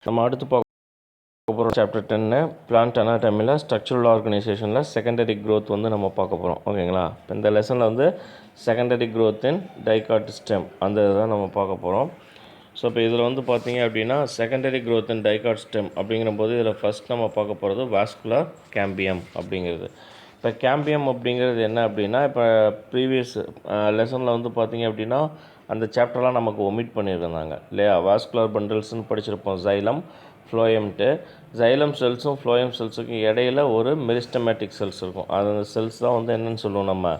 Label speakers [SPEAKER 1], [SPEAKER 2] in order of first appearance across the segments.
[SPEAKER 1] நம்ம அடுத்து பார்க்க போகிறோம் சாப்டர் 10 பிளான்ட் அனாட்டமியில் ஸ்ட்ரக்சரல் ஆர்கனைசேஷனில் செகண்டரி க்ரோத் வந்து நம்ம பார்க்க போகிறோம். ஓகேங்களா? இப்போ இந்த லெசனில் வந்து secondary growth in dicot stem அந்த இதுதான் நம்ம பார்க்க போகிறோம். ஸோ இப்போ இதில் வந்து பார்த்தீங்க அப்படின்னா secondary growth in dicot stem அப்படிங்கிற போது இதில் ஃபஸ்ட் நம்ம பார்க்க போகிறது வாஸ்குலர் கேம்பியம் அப்படிங்கிறது. இப்போ கேம்பியம் அப்படிங்கிறது என்ன அப்படின்னா, இப்போ ப்ரீவியஸ் லெசனில் வந்து பார்த்தீங்க அப்படின்னா அந்த சாப்டர்லாம் நமக்கு ஒமிட் பண்ணியிருந்தாங்க இல்லையா? வாஸ்குலர் பண்டில்ஸ்னு படிச்சிருப்போம். ஜைலம் ஃப்ளோயம்ட்டு ஜைலம் செல்ஸும் ஃப்ளோயம் செல்ஸுக்கும் இடையில் ஒரு மெரிஸ்டமேட்டிக் செல்ஸ் இருக்கும். அந்த செல்ஸ் தான் வந்து என்னென்னு சொல்லுவோம், நம்ம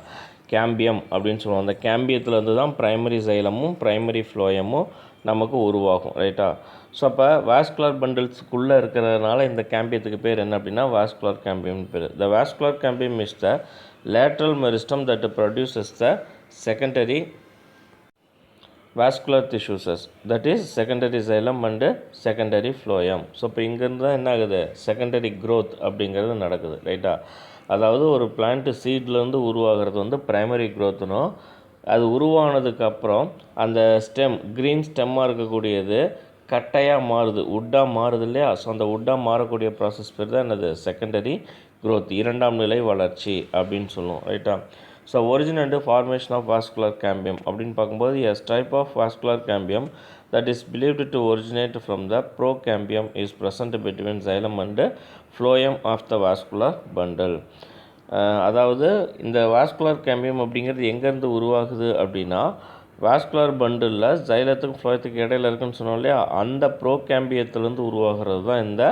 [SPEAKER 1] கேம்பியம் அப்படின்னு சொல்லுவோம். அந்த கேம்பியத்தில் இருந்து தான் ப்ரைமரி ஜைலமும் ப்ரைமரி ஃப்ளோயமும் நமக்கு உருவாகும். ரைட்டா? ஸோ அப்போ வாஸ்குலர் பண்டில்ஸுக்குள்ளே இருக்கிறதுனால இந்த கேம்பியத்துக்கு பேர் என்ன அப்படின்னா வாஸ்குலர் கேம்பியம்னு பேர். The vascular cambium is the lateral meristem that produces the secondary vascular tissues, that is secondary xylem and secondary phloem. So இப்போ இங்கேருந்து தான் என்ன ஆகுது, செகண்டரி க்ரோத் அப்படிங்கிறது நடக்குது. ரைட்டா? அதாவது ஒரு பிளான்ட்டு சீட்லேருந்து உருவாகிறது வந்து ப்ரைமரி க்ரோத்துனும், அது உருவானதுக்கப்புறம் அந்த ஸ்டெம் க்ரீன் ஸ்டெம்மாக இருக்கக்கூடியது கட்டையாக மாறுது, உட்டாக மாறுது இல்லையா? ஸோ அந்த உட்டாக மாறக்கூடிய ப்ராசஸ் பேர் தான் என்னது, செகண்டரி க்ரோத், இரண்டாம் நிலை வளர்ச்சி அப்படின்னு சொல்லுவோம். ரைட்டா? So origin and formation of vascular cambium அப்படின்னு பார்க்கும்போது as type of vascular cambium that is believed to originate from the procambium is present between xylem and phloem of the vascular bundle. அதாவது இந்த வாஸ்குலர் கேம்பியம் அப்படிங்கிறது எங்கேருந்து உருவாகுது அப்படின்னா, vascular பண்டிலில் ஜைலத்துக்கும் ஃப்ளோயத்துக்கு இடையில இருக்குன்னு சொன்னோம் இல்லையா? அந்த ப்ரோகேம்பியத்திலேருந்து உருவாகிறது தான் இந்த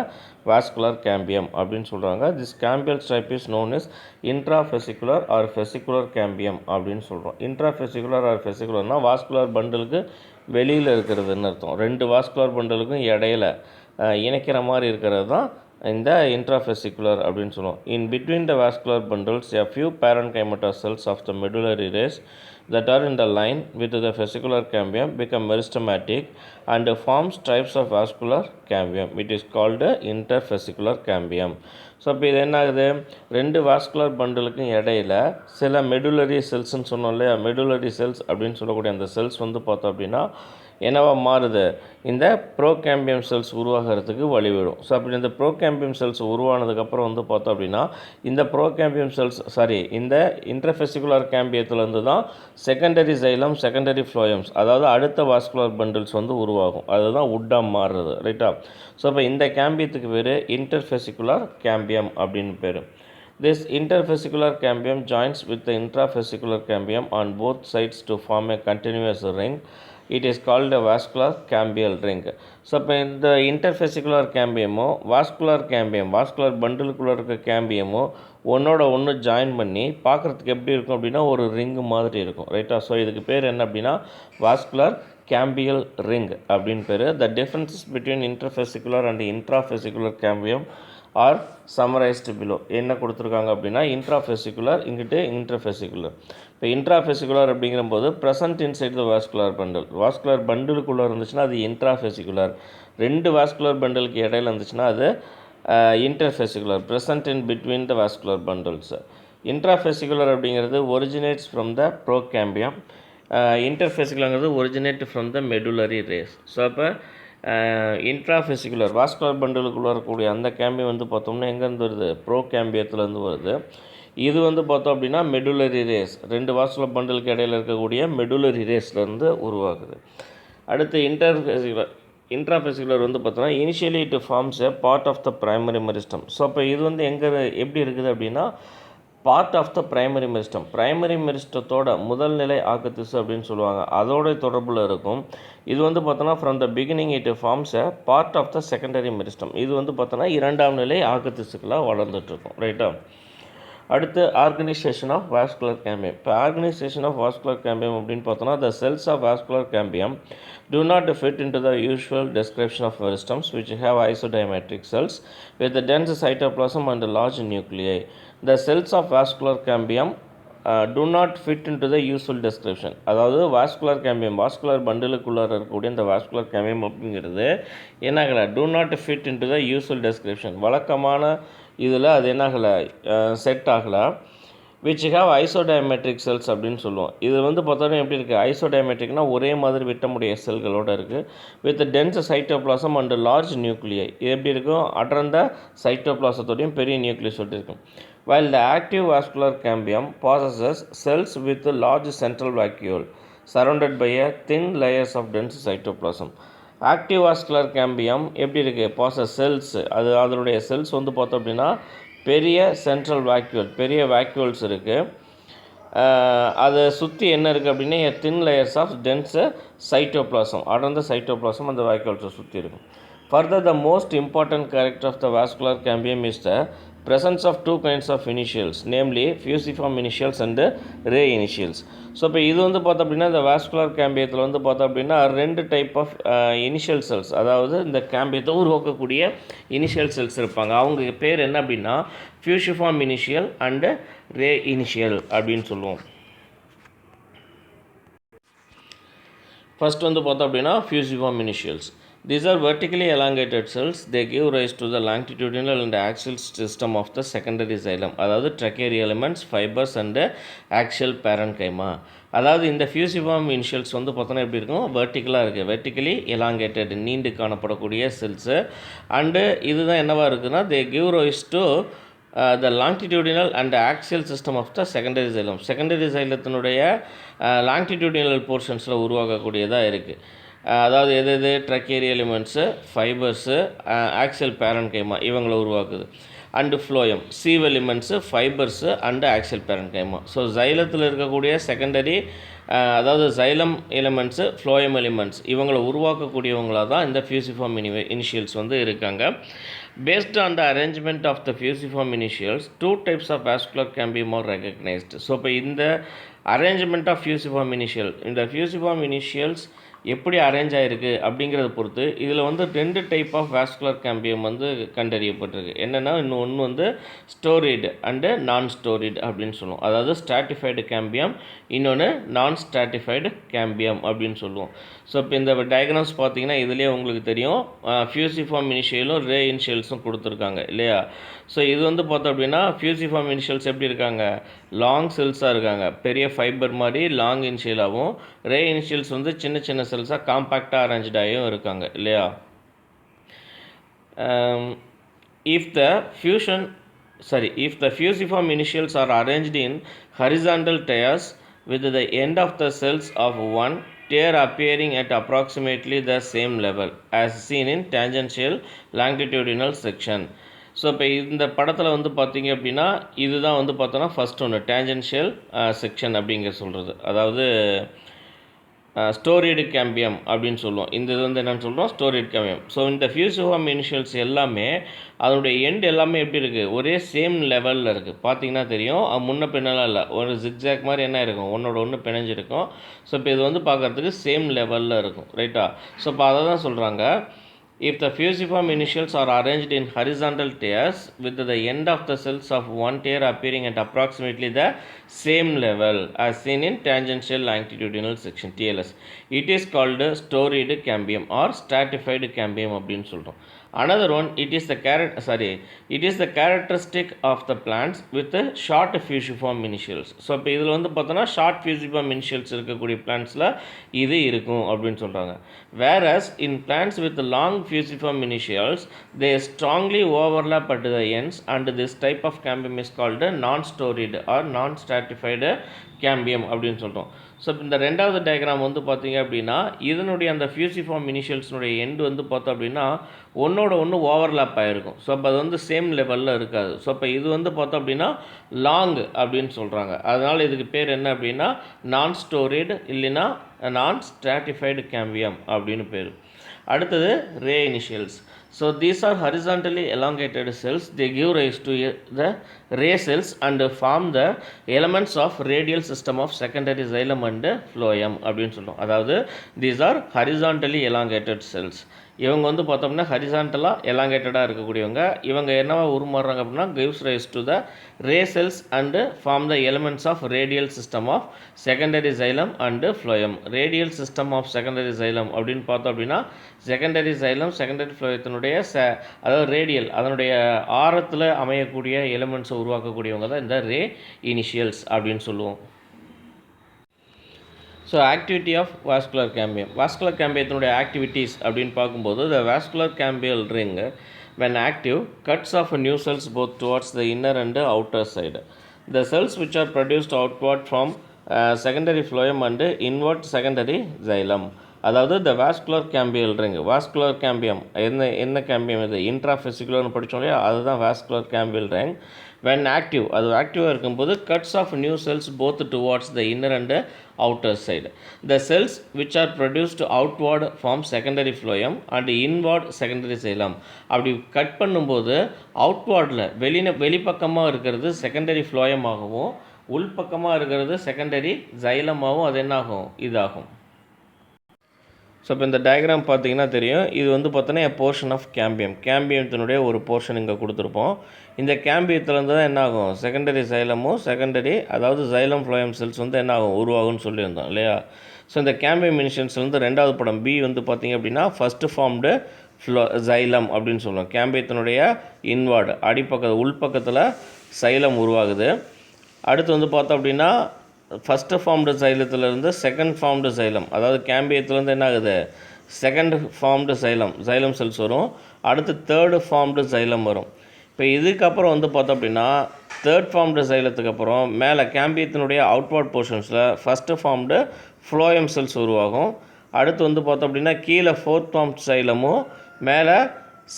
[SPEAKER 1] வாஸ்குலர் கேம்பியம் அப்படின்னு சொல்கிறாங்க. This cambial type is known is intrafascicular or fascicular cambium அப்படின்னு சொல்கிறோம். இன்ட்ராஃபெசிகுலர் ஆர் ஃபெசிகுலர்னால் வாஸ்குலர் பண்டிலுக்கு வெளியில் இருக்கிறதுன்னு அர்த்தம். ரெண்டு வாஸ்குலர் பண்டலுக்கும் இடையில இணைக்கிற மாதிரி இருக்கிறது தான் இந்த இன்ட்ராஃபெசிகுலர் அப்படின்னு சொல்லுவோம். இன் between the vascular bundles a few parenchyma cells of the medullary race that are in the line with the vesicular cambium become meristematic and form stripes of vascular cambium. It is called intervesicular cambium. So இப்போ இது என்ன ஆகுது, ரெண்டு vascular பண்டலுக்கும் இடையில சில medullary செல்ஸ்ன்னு சொன்னோம் இல்லையா? Medullary cells அப்படின்னு சொல்லக்கூடிய அந்த செல்ஸ் வந்து பார்த்தோம் அப்படின்னா என்னவா மாறுது, இந்த ப்ரோகேம்பியம் செல்ஸ் உருவாகிறதுக்கு வழிவிடும். ஸோ அப்படி இந்த ப்ரோகேம்பியம் செல்ஸ் உருவானதுக்கப்புறம் வந்து பார்த்தோம் அப்படின்னா இந்த ப்ரோகேம்பியம் செல்ஸ் இந்த இன்ட்ரஃபெசிகுலர் கேம்பியத்துலேருந்து தான் செகண்டரி ஜைலம் செகண்டரி ஃப்ளோயம்ஸ், அதாவது அடுத்த வாஸ்குலர் பண்டில்ஸ் வந்து உருவாகும். அதுதான் உட்டாக மாறுறது. ரைட்டா? ஸோ இப்போ இந்த கேம்பியத்துக்கு பேர் இன்டர்ஃபெசிகுலர் கேம்பியம் அப்படின்னு பேர். This intervesicular cambium joins with the intrafesicular cambium on both sides to form a continuous ring. It is called a vascular cambial ring. So இப்போ இந்த இன்டர்ஃபெசிகுலர் கேம்பியமோ வாஸ்குலர் பண்டிலுக்குள்ளே இருக்க கேம்பியமோ ஒன்றோட ஒன்று ஜாயின் பண்ணி பார்க்குறதுக்கு எப்படி இருக்கும் அப்படின்னா ஒரு ரிங்கு மாதிரி இருக்கும். ரைட்டா? ஸோ இதுக்கு பேர் என்ன அப்படின்னா வாஸ்குலர் கேம்பியல் ரிங் அப்படின்னு பேர். The differences between interfascicular and intrafascicular cambium are summarised below. என்ன கொடுத்துருக்காங்க அப்படின்னா இன்ட்ராஃபெசிகுலர், இங்கிட்டு இன்டர்ஃபெசிகுலர். இப்போ இன்ட்ராஃபெசிகுலர் அப்படிங்கும்போது present inside the vascular bundle, vascular பண்டிலுக்குள்ளே இருந்துச்சுன்னா அது இன்ட்ராஃபெசிகுலர். ரெண்டு வாஸ்குலர் பண்டிலுக்கு இடையில இருந்துச்சுன்னா அது interfascicular, present in between the vascular bundles. Intrafascicular அப்படிங்கிறது ஒரிஜினேட்ஸ் ஃப்ரம் த ப்ரோகேம்பியம், இன்டர்ஃபெசிகுலர்ங்கிறது originate from the medullary rays. So அப்போ இன்ட்ராஃபெசிகுலர் வாஸ்குலர் பண்டிலுக்குள்ளே இருக்கக்கூடிய அந்த கேம்பியம் வந்து பார்த்தோம்னா எங்கேருந்து வருது, ப்ரோ கேம்பியத்துலேருந்து வருது. இது வந்து பார்த்தோம் அப்படின்னா மெடுலரி ரேஸ், ரெண்டு வாஸ்குலர் பண்டிலுக்கு இடையில் இருக்கக்கூடிய மெடுலரி ரேஸ்லேருந்து உருவாகுது. அடுத்து இன்ட்ராஃபெசிகுலர் வந்து பார்த்தோம்னா initially it forms a part of the primary meristem. So அப்போ இது வந்து எங்கே எப்படி இருக்குது அப்படின்னா part of the primary meristem, primary மெரிஸ்டத்தோட முதல் நிலை ஆக்கத்திசு அப்படின்னு சொல்லுவாங்க, அதோட தொடர்பில் இருக்கும். இது வந்து பார்த்தோன்னா from the beginning it forms a part of the secondary meristem. இது வந்து பார்த்தோன்னா இரண்டாம் நிலை ஆக்கத்திசுக்களாக வளர்ந்துட்டுருக்கும். ரைட்டா? அடுத்து ஆர்கனைசேஷன் ஆஃப் வாஸ்குலர் கேம்பியம். இப்போ ஆர்கனைசேஷன் ஆஃப் வாஸ்குலர் கேம்பியம் அப்படின்னு பார்த்தோன்னா the cells of vascular cambium do not fit into the usual description of meristems which have isodiametric cells with a dense cytoplasm and large nuclei. The cells of vascular cambium do not fit into the usual description. அதாவது vascular cambium, vascular பண்டிலுக்குள்ளே இருக்கக்கூடிய இந்த vascular cambium அப்படிங்கிறது என்னாகலை, do not fit into the usual description, வழக்கமான இதில் அது என்னாகலை, set ஆகலை. which have isodiametric cells அப்படின்னு சொல்லுவோம். இது வந்து பார்த்தோன்னா எப்படி இருக்குது, ஐசோடைமெட்ரிக்னா ஒரே மாதிரி விட்டமுடைய செல்களோடு இருக்குது, with dense cytoplasm and large nuclei. இது எப்படி இருக்கும், அடர்ந்த சைட்டோபிளாசத்தோடையும் பெரிய நியூக்ளியஸோடு இருக்கும். while the active vascular cambium possesses cells with a large central vacuole surrounded by a thin layers of dense cytoplasm. Active vascular cambium எப்படி இருக்குது, பாசஸ் செல்ஸ், அதனுடைய cells வந்து பார்த்தோம் அப்படின்னா பெரிய சென்ட்ரல் வேக்யூல், பெரிய வேக்யூல்ஸ் இருக்குது. அதை சுற்றி என்ன இருக்குது அப்படின்னா thin layers of dense cytoplasm, அடர்ந்த சைட்டோபிளாசம் அந்த வேக்யூல்ஸை சுற்றி இருக்கும். Further the most important character of the vascular cambium is the presence of two kinds of initials, namely fusiform initials and ray initials. So இப்போ இது வந்து பார்த்தோம் அப்படின்னா இந்த வாஸ்குலர் கேம்பியத்தில் வந்து பார்த்தோம் அப்படின்னா 2 டைப் ஆஃப் இனிஷியல் செல்ஸ், அதாவது இந்த கேம்பியத்தை உருவாக்கக்கூடிய இனிஷியல் செல்ஸ் இருப்பாங்க. அவங்க பேர் என்ன அப்படின்னா fusiform initial and ray initial அப்படின்னு சொல்லுவோம். ஃபர்ஸ்ட் வந்து பார்த்தோம் அப்படின்னா fusiform initials. These are vertically elongated cells. They give rise to the longitudinal and axial system of the secondary xylem, அதாவது trachea elements, fibers and axial parenchyma. அதாவது இந்த fusiform initials வந்து பார்த்தோன்னா எப்படி இருக்கும், வெர்டிக்கலாக இருக்குது, வெர்டிக்கலி எலாங்கேட்டட், நீண்டு காணப்படக்கூடிய செல்ஸு. அண்டு இதுதான் என்னவாக இருக்குதுன்னா they give rise to the longitudinal and axial system of the secondary xylem. Secondary xyletiனுடைய longitudinal போர்ஷன்ஸில் உருவாக்கக்கூடியதாக இருக்குது. அதாவது எது tracheary elements, fibres, axial parenchyma இவங்களை உருவாக்குது. And phloem, sieve elements, fibres and axial parenchyma. So ஜைலத்தில் இருக்கக்கூடிய செகண்டரி, அதாவது ஜைலம் எலிமெண்ட்ஸு, ஃப்ளோயம் எலிமெண்ட்ஸ் இவங்களை உருவாக்கக்கூடியவங்களாக தான் இந்த ஃபியூசிஃபார்ம் இனிஷியல்ஸ் வந்து இருக்காங்க. Based on the arrangement of the fusiform initials, 2 types of vascular cambium are recognized. So இப்போ இந்த அரேஞ்ச்மெண்ட் ஆஃப் ஃபியூசிஃபார்ம் இனிஷியல், இந்த ஃபியூசிஃபார்ம் இனிஷியல்ஸ் எப்படி அரேஞ்ச் ஆகிருக்கு அப்படிங்கிறத பொறுத்து இதில் வந்து 2 டைப் ஆஃப் வாஸ்குலர் கேம்பியம் வந்து கண்டறியப்பட்டிருக்கு. என்னென்னா ஒன்று வந்து ஸ்டோரிடு அண்டு நான் ஸ்டோரிடு அப்படின்னு சொல்லுவோம், அதாவது ஸ்ட்ராட்டிஃபைடு கேம்பியம், இன்னொன்று நான் ஸ்ட்ராட்டிஃபைடு கேம்பியம் அப்படின்னு சொல்லுவோம். ஸோ இப்போ இந்த டயக்ராம்ஸ் பார்த்தீங்கன்னா இதுலேயே உங்களுக்கு தெரியும், ஃபியூசிஃபார்ம் இனிஷியலும் ரே இனிஷியல்ஸும் கொடுத்துருக்காங்க இல்லையா. ஸோ இது வந்து பார்த்தோம் அப்படின்னா ஃபியூசிஃபார்ம் இனிஷியல்ஸ் எப்படி இருக்காங்க, லாங் செல்ஸாக இருக்காங்க, பெரிய ஃபைபர் மாதிரி லாங் இனிஷியலாகவும், ரே இனிஷியல்ஸ் வந்து சின்ன சின்ன செல்ஸாக காம்பேக்டாக அரேஞ்ச்டாகவும் இருக்காங்க இல்லையா. if the fusiform initials are arranged in horizontal tiers with the end of the cells of one tier appearing at approximately the same level as seen in tangential longitudinal section. So இப்போ இந்த படத்தில் வந்து பார்த்தீங்க அப்படின்னா இதுதான் வந்து பார்த்தோன்னா first ஒன்று டேஞ்சென்ஷியல் செக்ஷன் அப்படிங்கிற சொல்கிறது, அதாவது ஸ்டோரிடு கேம்பியம் அப்படின்னு சொல்லுவோம். இந்த இது வந்து என்னென்னு சொல்கிறோம், ஸ்டோரிடு கேம்பியம். ஸோ இந்த ஃபியூசிஃபார்ம் இனிஷியல்ஸ் எல்லாமே அதனுடைய எண்ட் எல்லாமே எப்படி இருக்குது, ஒரே சேம் லெவலில் இருக்குது. பார்த்தீங்கன்னா தெரியும், முன்ன பின்னலாம் இல்லை, ஒரு ஜிக்ஜாக் மாதிரி என்ன இருக்கும், ஒன்றோட ஒன்று பிணைஞ்சிருக்கும். ஸோ இப்போ இது வந்து பார்க்குறதுக்கு சேம் லெவலில் இருக்கும் ரைட்டா. ஸோ இப்போ அதை தான் சொல்கிறாங்க, if the fusiform initials are arranged in horizontal tiers with the end of the cells of one tier appearing at approximately the same level as seen in tangential longitudinal section TLS, it is called storied cambium or stratified cambium அப்படின்னு சொல்கிறோம். Another one, it is the characteristic of the plants with the short fusiform initials. So இப்போ இதில் வந்து பார்த்தோன்னா short fusiform initials இருக்கக்கூடிய பிளான்ட்ஸில் இது இருக்கும் அப்படின்னு சொல்கிறாங்க. Whereas in plants with long fusiform initials, they strongly overlap at the ends and this type of cambium is called non-storied or non-stratified cambium அப்படின்னு சொல்கிறோம். ஸோ இந்த ரெண்டாவது டயக்ராம் வந்து பார்த்தீங்க அப்படின்னா இதனுடைய அந்த ஃபியூசிஃபார்ம் இனிஷியல்ஸினுடைய எண்டு வந்து பார்த்தோம் அப்படின்னா ஒன்றோட ஒன்று ஓவர்லாப் ஆகிருக்கும். ஸோ அப்போ அது வந்து சேம் லெவலில் இருக்காது. ஸோ அப்போ இது வந்து பார்த்தோம் அப்படின்னா லாங் அப்படின்னு சொல்கிறாங்க. அதனால் இதுக்கு பேர் என்ன அப்படின்னா நான் ஸ்டோரிடு இல்லைன்னா நான் ஸ்ட்ராட்டிஃபைடு கேம்பியம் அப்படின்னு பேர். அடுத்தது ரே initials. So these are horizontally elongated cells. They give rise to the ray cells and form the elements of radial system of secondary xylem and phloem அப்படின்னு சொல்லுவோம். அதாவது these are horizontally elongated cells. இவங்க வந்து பார்த்தோம்னா ஹரிசாண்டலாக எலாங்கேட்டடாக இருக்கக்கூடியவங்க. இவங்க என்னவா உருமாறுறாங்க அப்படின்னா gives rise to the ray cells and form the elements of radial system of secondary xylem and phloem. radial system of secondary xylem அப்படின்னு பார்த்தோம் அப்படின்னா செகண்டரி xylem செகண்டரி phloem அதனுடைய அதாவது ரேடியல் அதனுடைய ஆரத்தில் அமையக்கூடிய எலிமெண்ட்ஸை உருவாக்கக்கூடியவங்க தான் இந்த ரே இனிஷியல்ஸ் அப்படின்னு சொல்லுவோம். So activity of vascular cambium. Vascular கேம்பியத்தினுடைய ஆக்டிவிட்டீஸ் அப்படின்னு பார்க்கும்போது the vascular cambial ring when active cuts off new cells both towards the inner and outer side. The cells which are produced outward from secondary phloem and inward secondary xylem. அதாவது the vascular cambial ring, vascular cambium என்ன cambium இது இன்ட்ராஃபெசிகுலர்னு படித்தோம் இல்லையா, அதுதான் vascular cambial ring. when active அது ஆக்டிவாக இருக்கும்போது cuts off new cells both towards the inner and outer side. The cells which are produced outward form secondary phloem and inward secondary xylem. அப்படி cut பண்ணும்போது அவுட்வார்டில் வெளிப்பக்கமாக இருக்கிறது செகண்டரி ஃப்ளோயமாகவும் உள்பக்கமாக இருக்கிறது secondary ஜைலமாகவும் அது என்னாகும் இதாகும். ஸோ இப்போ இந்த டயக்ராம் பார்த்தீங்கன்னா தெரியும், இது வந்து பார்த்தோன்னா போர்ஷன் ஆஃப் கேம்பியத்தினுடைய ஒரு போர்ஷன் இங்கே கொடுத்துருப்போம். இந்த கேம்பியத்துலேருந்து தான் என்னாகும் செகண்டரி சைலமும் செகண்டரி அதாவது ஜைலம் ஃப்ளோயம் செல்ஸ் வந்து என்னாகும் உருவாகும்னு சொல்லியிருந்தோம் இல்லையா. ஸோ இந்த கேம்பியம் இனிஷியல்ஸ்லேருந்து ரெண்டாவது படம் பி வந்து பார்த்திங்க அப்படின்னா ஃபஸ்ட்டு ஃபார்ம்டு ஜைலம் அப்படின்னு சொல்லுவோம். கேம்பியத்தினுடைய இன்வார்டு உள்பக்கத்தில் சைலம் உருவாகுது. அடுத்து வந்து பார்த்தோம் அப்படின்னா ஃபஸ்ட்டு ஃபார்ம்டு சைலத்துலேருந்து செகண்ட் ஃபார்ம்டு சைலம் அதாவது கேம்பியத்துலேருந்து என்ன ஆகுது செகண்ட் ஃபார்ம்டு சைலம் செல்ஸ் வரும். அடுத்து தேர்டு ஃபார்ம்டு சைலம் வரும். இப்போ இதுக்கப்புறம் வந்து பார்த்தோம் அப்படின்னா தேர்ட் ஃபார்ம்டு சைலத்துக்கு அப்புறம் மேலே கேம்பியத்தினுடைய அவுட்வார்ட் போர்ஷன்ஸில் ஃபஸ்ட்டு ஃபார்ம்டு ஃப்ளோயம் செல்ஸ் உருவாகும். அடுத்து வந்து பார்த்தோம் அப்படின்னா கீழே ஃபோர்த் ஃபார்ம்டு சைலமும் மேலே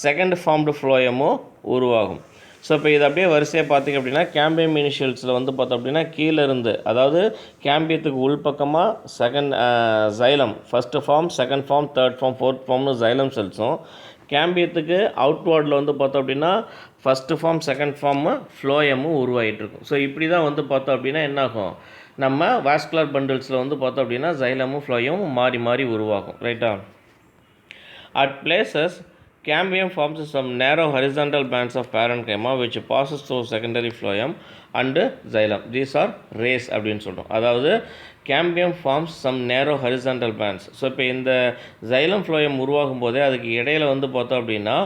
[SPEAKER 1] செகண்ட் ஃபார்ம்டு ஃப்ளோயமும் உருவாகும். ஸோ இப்போ இது அப்படியே வரிசையாக பார்த்திங்க அப்படின்னா கேம்பியம் இனிஷியல்ஸில் வந்து பார்த்தோம் அப்படின்னா கீழே இருந்து அதாவது கேம்பியத்துக்கு உள்பக்கமாக second xylem first form second form third form fourth ஃபார்ம்னு ஜைலம் செல்ஸும் கேம்பியத்துக்கு அவுட்வார்டில் வந்து பார்த்தோம் அப்படின்னா ஃபஸ்ட்டு ஃபார்ம் செகண்ட் ஃபார்மு ஃப்ளோயமும் உருவாகிட்டுருக்கும். ஸோ இப்படி தான் வந்து பார்த்தோம் அப்படின்னா என்னாகும் நம்ம வாஸ்குலர் பண்டில்ஸில் வந்து பார்த்தோம் அப்படின்னா ஜைலமும் ஃப்ளோயமும் மாறி மாறி உருவாகும். ரைட்டா. At places Cambium forms some narrow horizontal bands of parenchyma which passes through secondary phloem and xylem. These are rays அப்படின்னு சொல்கிறோம். அதாவது கேம்பியம் ஃபார்ம்ஸ் சம் நேரோ ஹரிசாண்டல் பேண்ட்ஸ். ஸோ இப்போ இந்த ஜைலம் ஃப்ளோயம் உருவாகும் போதே அதுக்கு இடையில வந்து பார்த்தோம் அப்படின்னா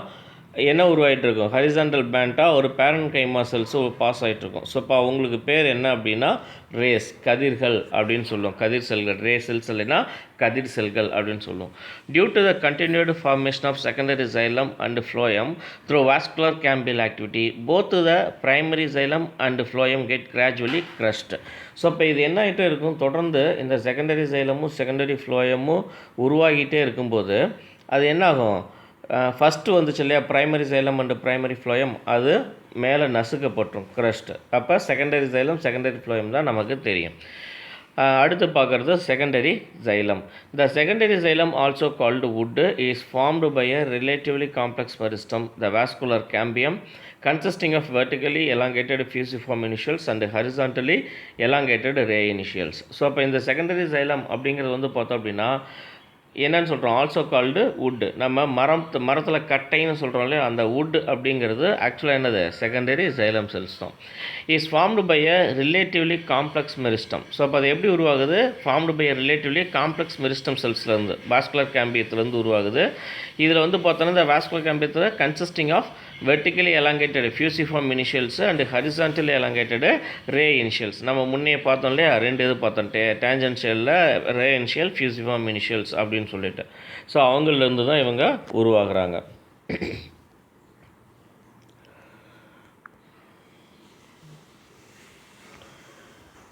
[SPEAKER 1] என்ன உருவாகிட்டு இருக்கும் ஹரிசாண்டல் பேண்ட்டாக ஒரு பேரன்கைமா செல்ஸு பாஸ் ஆகிட்ருக்கும். ஸோ இப்போ அவங்களுக்கு பேர் என்ன அப்படின்னா ரேஸ் கதிர்கள் அப்படின்னு சொல்லுவோம். கதிர் செல்கள் ரே செல்ஸ் இல்லைன்னா கதிர் செல்கள் அப்படின்னு சொல்லுவோம். Due to the continued formation of secondary xylem and phloem through vascular cambial activity both the primary xylem and phloem get gradually crushed. So இப்போ இது என்ன ஆகிட்டே இருக்கும் தொடர்ந்து இந்த செகண்டரி ஜைலமும் செகண்டரி ஃப்ளோயமும் உருவாகிட்டே இருக்கும்போது அது என்னாகும் ஃபஸ்ட்டு வந்துச்சு இல்லையா primary xylem and primary phloem அது மேலே நசுக்கப்பட்டுரும் க்ரஷ்டு. அப்போ செகண்டரி ஜைலம் செகண்டரி ஃப்ளோயம் தான் நமக்கு தெரியும். அடுத்து பார்க்குறது secondary xylem. The secondary xylem also called wood is formed by a relatively complex meristem, the vascular cambium, consisting of vertically elongated fusiform initials and horizontally elongated ray initials. So அப்போ இந்த secondary xylem அப்படிங்கிறது வந்து பார்த்தோம் அப்படின்னா என்னன்னு சொல்கிறோம் also called wood. நம்ம மரத்தில் கட்டைன்னு சொல்கிறோம் இல்லையா அந்த wood அப்படிங்கிறது ஆக்சுவலாக என்னது செகண்டரி ஜைலம் செல்ஸ் தான். Is formed by a relatively complex meristem. So அப்போ அது எப்படி உருவாகுது formed by a relatively complex meristem செல்ஸ்லேருந்து வாஸ்குலர் கேம்பியத்துலேருந்து உருவாகுது. இதில் வந்து பார்த்தோன்னா இந்த வாஸ்குலர் கேம்பியத்தில் consisting of vertically elongated fusiform initials and horizontally elongated ray initials. நம்ம முன்னே பார்த்தோம் இல்லையா ரெண்டு இது பார்த்தோம் டேஞ்சென்ஷியலில் ரே இனிஷியல் ஃபியூசிஃபார்ம் இனிஷியல்ஸ் அப்படின்னு சொல்லிட்டு. ஸோ அவங்களிருந்து தான் இவங்க உருவாகிறாங்க.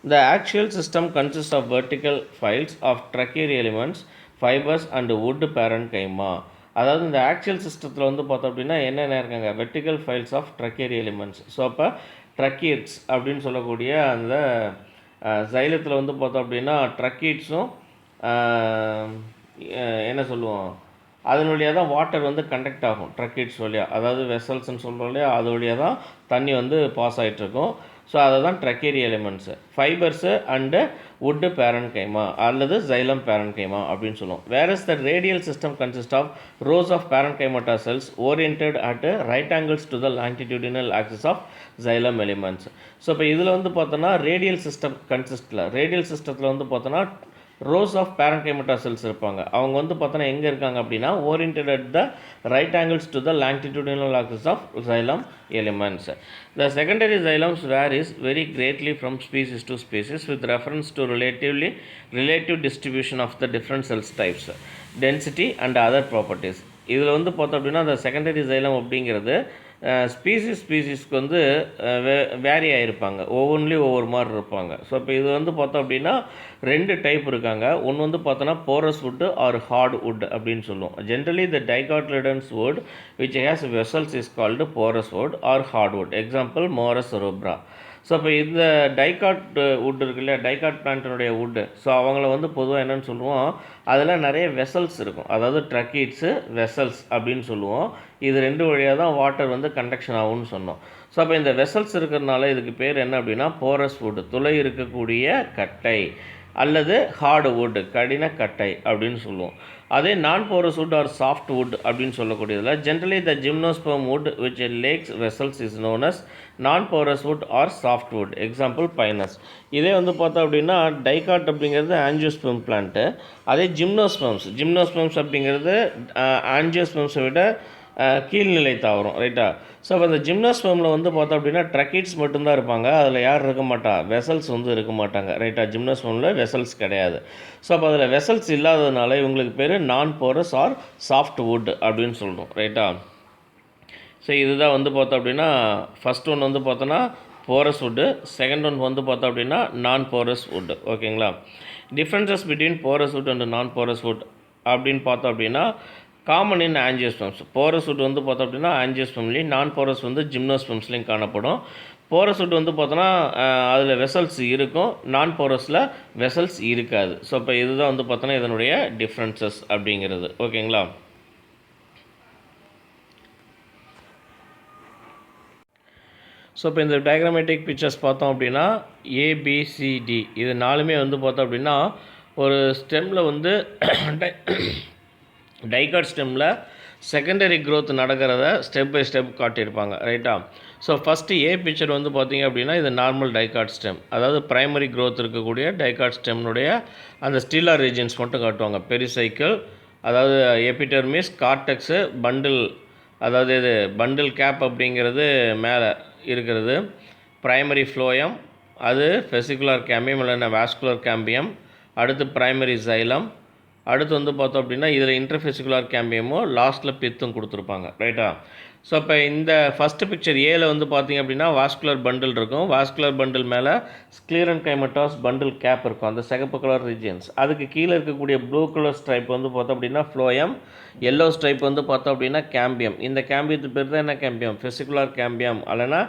[SPEAKER 1] The axial system consists of vertical files of trachea elements, fibers and wood parenchyma. அதாவது இந்த ஆக்சியல் சிஸ்டத்தில் வந்து பார்த்தோம் அப்படின்னா என்னென்ன இருக்காங்க vertical files of tracheary elements. So அப்போ ட்ரக்கியட்ஸ் அப்படின்னு சொல்லக்கூடிய அந்த ஜைலத்தில் வந்து பார்த்தோம் அப்படின்னா ட்ரக்கியட்ஸும் என்ன சொல்லுவோம் அதன் வழியாக தான் வாட்டர் வந்து கண்டக்ட் ஆகும் ட்ரக்கியட்ஸ் வழியாக அதாவது வெசல்ஸ்ன்னு சொல்கிறோம் இல்லையா அது வழியாக தான் தண்ணி வந்து பாஸ் ஆகிட்ருக்கும். ஸோ அதை தான் tracheary elements fibres and wood parenchyma அல்லது xylem parenchyma அப்படின்னு சொல்லுவோம். whereas the radial system consists of rows of parenchymata cells oriented at right angles to the longitudinal axis of xylem elements. So இப்போ இதில் வந்து பார்த்தோன்னா radial system கன்சிஸ்டில் radial சிஸ்டத்தில் வந்து பார்த்தோன்னா ரோஸ் ஆஃப் பேரன்கைமட்டா செல்ஸ் இருப்பாங்க. அவங்க வந்து பார்த்தோன்னா எங்கே இருக்காங்க அப்படின்னா oriented at the right angles to the longitudinal axis of xylem elements. The secondary xylems varies very greatly from species to species with reference to relative distribution of the different cell types, density and other properties. இதில் வந்து பார்த்தோம் அப்படின்னா அந்த secondary xylem அப்படிங்கிறது ஸ்பீசிஸ்க்கு வந்து vary ஆகிருப்பாங்க, ஒவ்வொன்றிலையும் ஒவ்வொரு மாதிரி இருப்பாங்க. ஸோ இப்போ இது வந்து பார்த்தோம் அப்படின்னா 2 டைப் இருக்காங்க. ஒன்று வந்து பார்த்தோன்னா porous wood or hard wood அப்படின்னு சொல்லுவோம். Generally the dicotyledons wood which has vessels is called porous wood or hard wood. Example morus rubra. So இப்போ இந்த டைகாட் வுட் இருக்கு இல்லையா, டைகாட் பிளான்ட்டினுடைய வுட்டு, ஸோ அவங்கள வந்து பொதுவாக என்னென்னு சொல்லுவோம், அதில் நிறைய வெசல்ஸ் இருக்கும், அதாவது ட்ரக்கீட்ஸு வெசல்ஸ் அப்படின்னு சொல்லுவோம். இது 2 வழியாக தான் வாட்டர் வந்து கண்டக்ஷன் ஆகும்னு சொன்னோம். ஸோ அப்போ இந்த வெசல்ஸ் இருக்கிறதுனால இதுக்கு பேர் என்ன அப்படின்னா போரஸ் வுட், துளை இருக்கக்கூடிய கட்டை, அல்லது ஹார்டு வுட், கடின கட்டை அப்படின்னு சொல்லுவோம். அதே non porous wood or soft wood அப்படின்னு சொல்லக்கூடியதில் generally the gymnosperm wood which lacks vessels is known as non porous wood or soft wood. Example pinus. இதே வந்து பார்த்தோம் அப்படின்னா டைகாட் அப்படிங்கிறது ஆஞ்சியோஸ்பெர்ம் பிளான்ட்டு. அதே ஜிம்னோஸ்பெர்ம்ஸ் அப்படிங்கிறது ஆஞ்சியோஸ்பெர்ம்ஸை விட கீழ்நிலை தாவரம், ரைட்டா. ஸோ அப்போ அந்த ஜிம்னோஸ்பெர்மில் வந்து பார்த்தோம் அப்படின்னா ட்ரக்கீட்ஸ் மட்டும்தான் இருப்பாங்க, அதில் யார் இருக்க மாட்டா, வெசல்ஸ் வந்து இருக்க மாட்டாங்க, ரைட்டா. ஜிம்னோஸ்பெர்மில் வெசல்ஸ் கிடையாது. ஸோ அப்போ அதில் வெசல்ஸ் இல்லாததுனால இவங்களுக்கு பேர் நான் போரஸ் ஆர் சாஃப்ட் வுட் அப்படின்னு சொல்கிறோம், ரைட்டா. ஸோ இதுதான் வந்து பார்த்தோம் அப்படின்னா ஃபஸ்ட் ஒன் வந்து பார்த்தோன்னா போரஸ் வுட்டு, செகண்ட் ஒன் வந்து பார்த்தோம் அப்படின்னா நான் போரஸ் வுட். ஓகேங்களா. Differences between porous would and நான் போரஸ் வுட் அப்படின்னு பார்த்தோம் அப்படின்னா common in angiosperms. Porous would வந்து பார்த்தோம் அப்படின்னா ஆஞ்சியோஸ்பெர்ம்லேயும், நான் போரஸ் வந்து ஜிம்னோஸ்பெர்ம்ஸ்லேயும் காணப்படும். போரஸ் வுட் வந்து பார்த்தோன்னா அதில் வெசல்ஸ் இருக்கும், நான் போரஸில் வெசல்ஸ் இருக்காது. ஸோ இப்போ இதுதான் வந்து பார்த்தோன்னா இதனுடைய டிஃப்ரென்சஸ் அப்படிங்கிறது. ஓகேங்களா. ஸோ இப்போ இந்த டயக்ராமேட்டிக் பிக்சர்ஸ் பார்த்தோம் அப்படின்னா ஏபிசிடி இது 4மே வந்து பார்த்தோம் அப்படின்னா ஒரு ஸ்டெம்மில் வந்து டைகாட் ஸ்டெம்மில் செகண்டரி க்ரோத் நடக்கிறத ஸ்டெப் பை ஸ்டெப் காட்டியிருப்பாங்க, ரைட்டா. ஸோ ஃபஸ்ட்டு ஏ பிக்சர் வந்து பார்த்திங்க அப்படின்னா இது நார்மல் டைகாட் ஸ்டெம், அதாவது ப்ரைமரி க்ரோத் இருக்கக்கூடிய டைகாட் ஸ்டெம்னுடைய அந்த ஸ்டீலா ரீஜன்ஸ் மட்டும் காட்டுவாங்க. பெரிசைக்கிள், அதாவது எபிடெர்மிஸ், கார்டெக்ஸு, பண்டில், அதாவது இது பண்டில் கேப் அப்படிங்கிறது மேலே இருக்கிறது, ப்ரைமரி ஃப்ளோயம், அது வெசிகுலர் கேம்பியம் இல்லைன்னா வாஸ்குலர் கேம்பியம், அடுத்து ப்ரைமரி xylem, அடுத்து வந்து பார்த்தோம் அப்படின்னா இதில் இன்டர்ஃபெசிகுலர் கேம்பியமும் லாஸ்ட்டில் பித்தும் கொடுத்துருப்பாங்க, ரைட்டா. ஸோ இப்போ இந்த ஃபஸ்ட்டு பிக்சர் ஏல வந்து பார்த்திங்க அப்படின்னா வாஸ்குலர் பண்டில் இருக்கும், வாஸ்குலர் பண்டில் மேலே ஸ்க்ளீரன் கைமட்டாஸ் பண்டில் கேப் இருக்கும், அந்த சிகப்பு கலர் ரீஜன்ஸ். அதுக்கு கீழே இருக்கக்கூடிய ப்ளூ கலர் ஸ்ட்ரைப் வந்து பார்த்தோம் அப்படின்னா ஃப்ளோயம், எல்லோ ஸ்ட்ரைப் வந்து பார்த்தோம் அப்படின்னா கேம்பியம். இந்த கேம்பியத்துக்கு பேர் தான் என்ன கேம்பியம், ஃபெசிகுலர் கேம்பியம், அல்லனா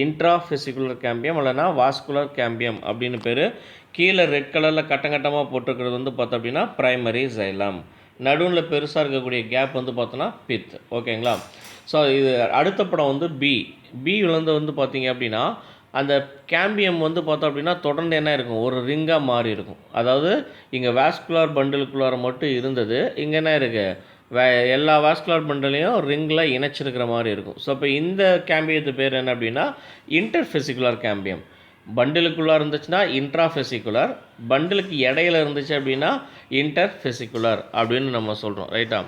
[SPEAKER 1] இன்ட்ராஃபெசிகுலர் கேம்பியம், அல்லனா வாஸ்குலர் கேம்பியம் அப்படின்னு பேர். கீழே ரெட் கலரில் கட்டங்கட்டமாக போட்டிருக்கிறது வந்து பார்த்தோம் அப்படின்னா ப்ரைமரி xylem. நடுவில் பெருசாக இருக்கக்கூடிய கேப் வந்து பார்த்தோன்னா பித். ஓகேங்களா. ஸோ இது அடுத்த படம் வந்து பியில் வந்து பார்த்தீங்க அப்படின்னா அந்த கேம்பியம் வந்து பார்த்தோம் அப்படின்னா தொடர்ந்து என்ன இருக்கும், ஒரு ரிங்காக மாறி இருக்கும். அதாவது இங்கே வாஸ்குலர் பண்டிலுக்குள்ளார மட்டும் இருந்தது, இங்கே என்ன இருக்குது, எல்லா வாஸ்குலர் பண்டிலையும் ரிங்கில் இணைச்சிருக்கிற மாதிரி இருக்கும். ஸோ இப்போ இந்த கேம்பியத்து பேர் என்ன அப்படின்னா இன்டர்ஃபெசிகுலர் கேம்பியம். பண்டிலுக்குள்ளாக இருந்துச்சுன்னா இன்ட்ராஃபெசிகுலர், பண்டிலுக்கு இடையில இருந்துச்சு அப்படின்னா இன்டர்ஃபெசிகுலர் அப்படின்னு நம்ம சொல்கிறோம், ரைட்டா.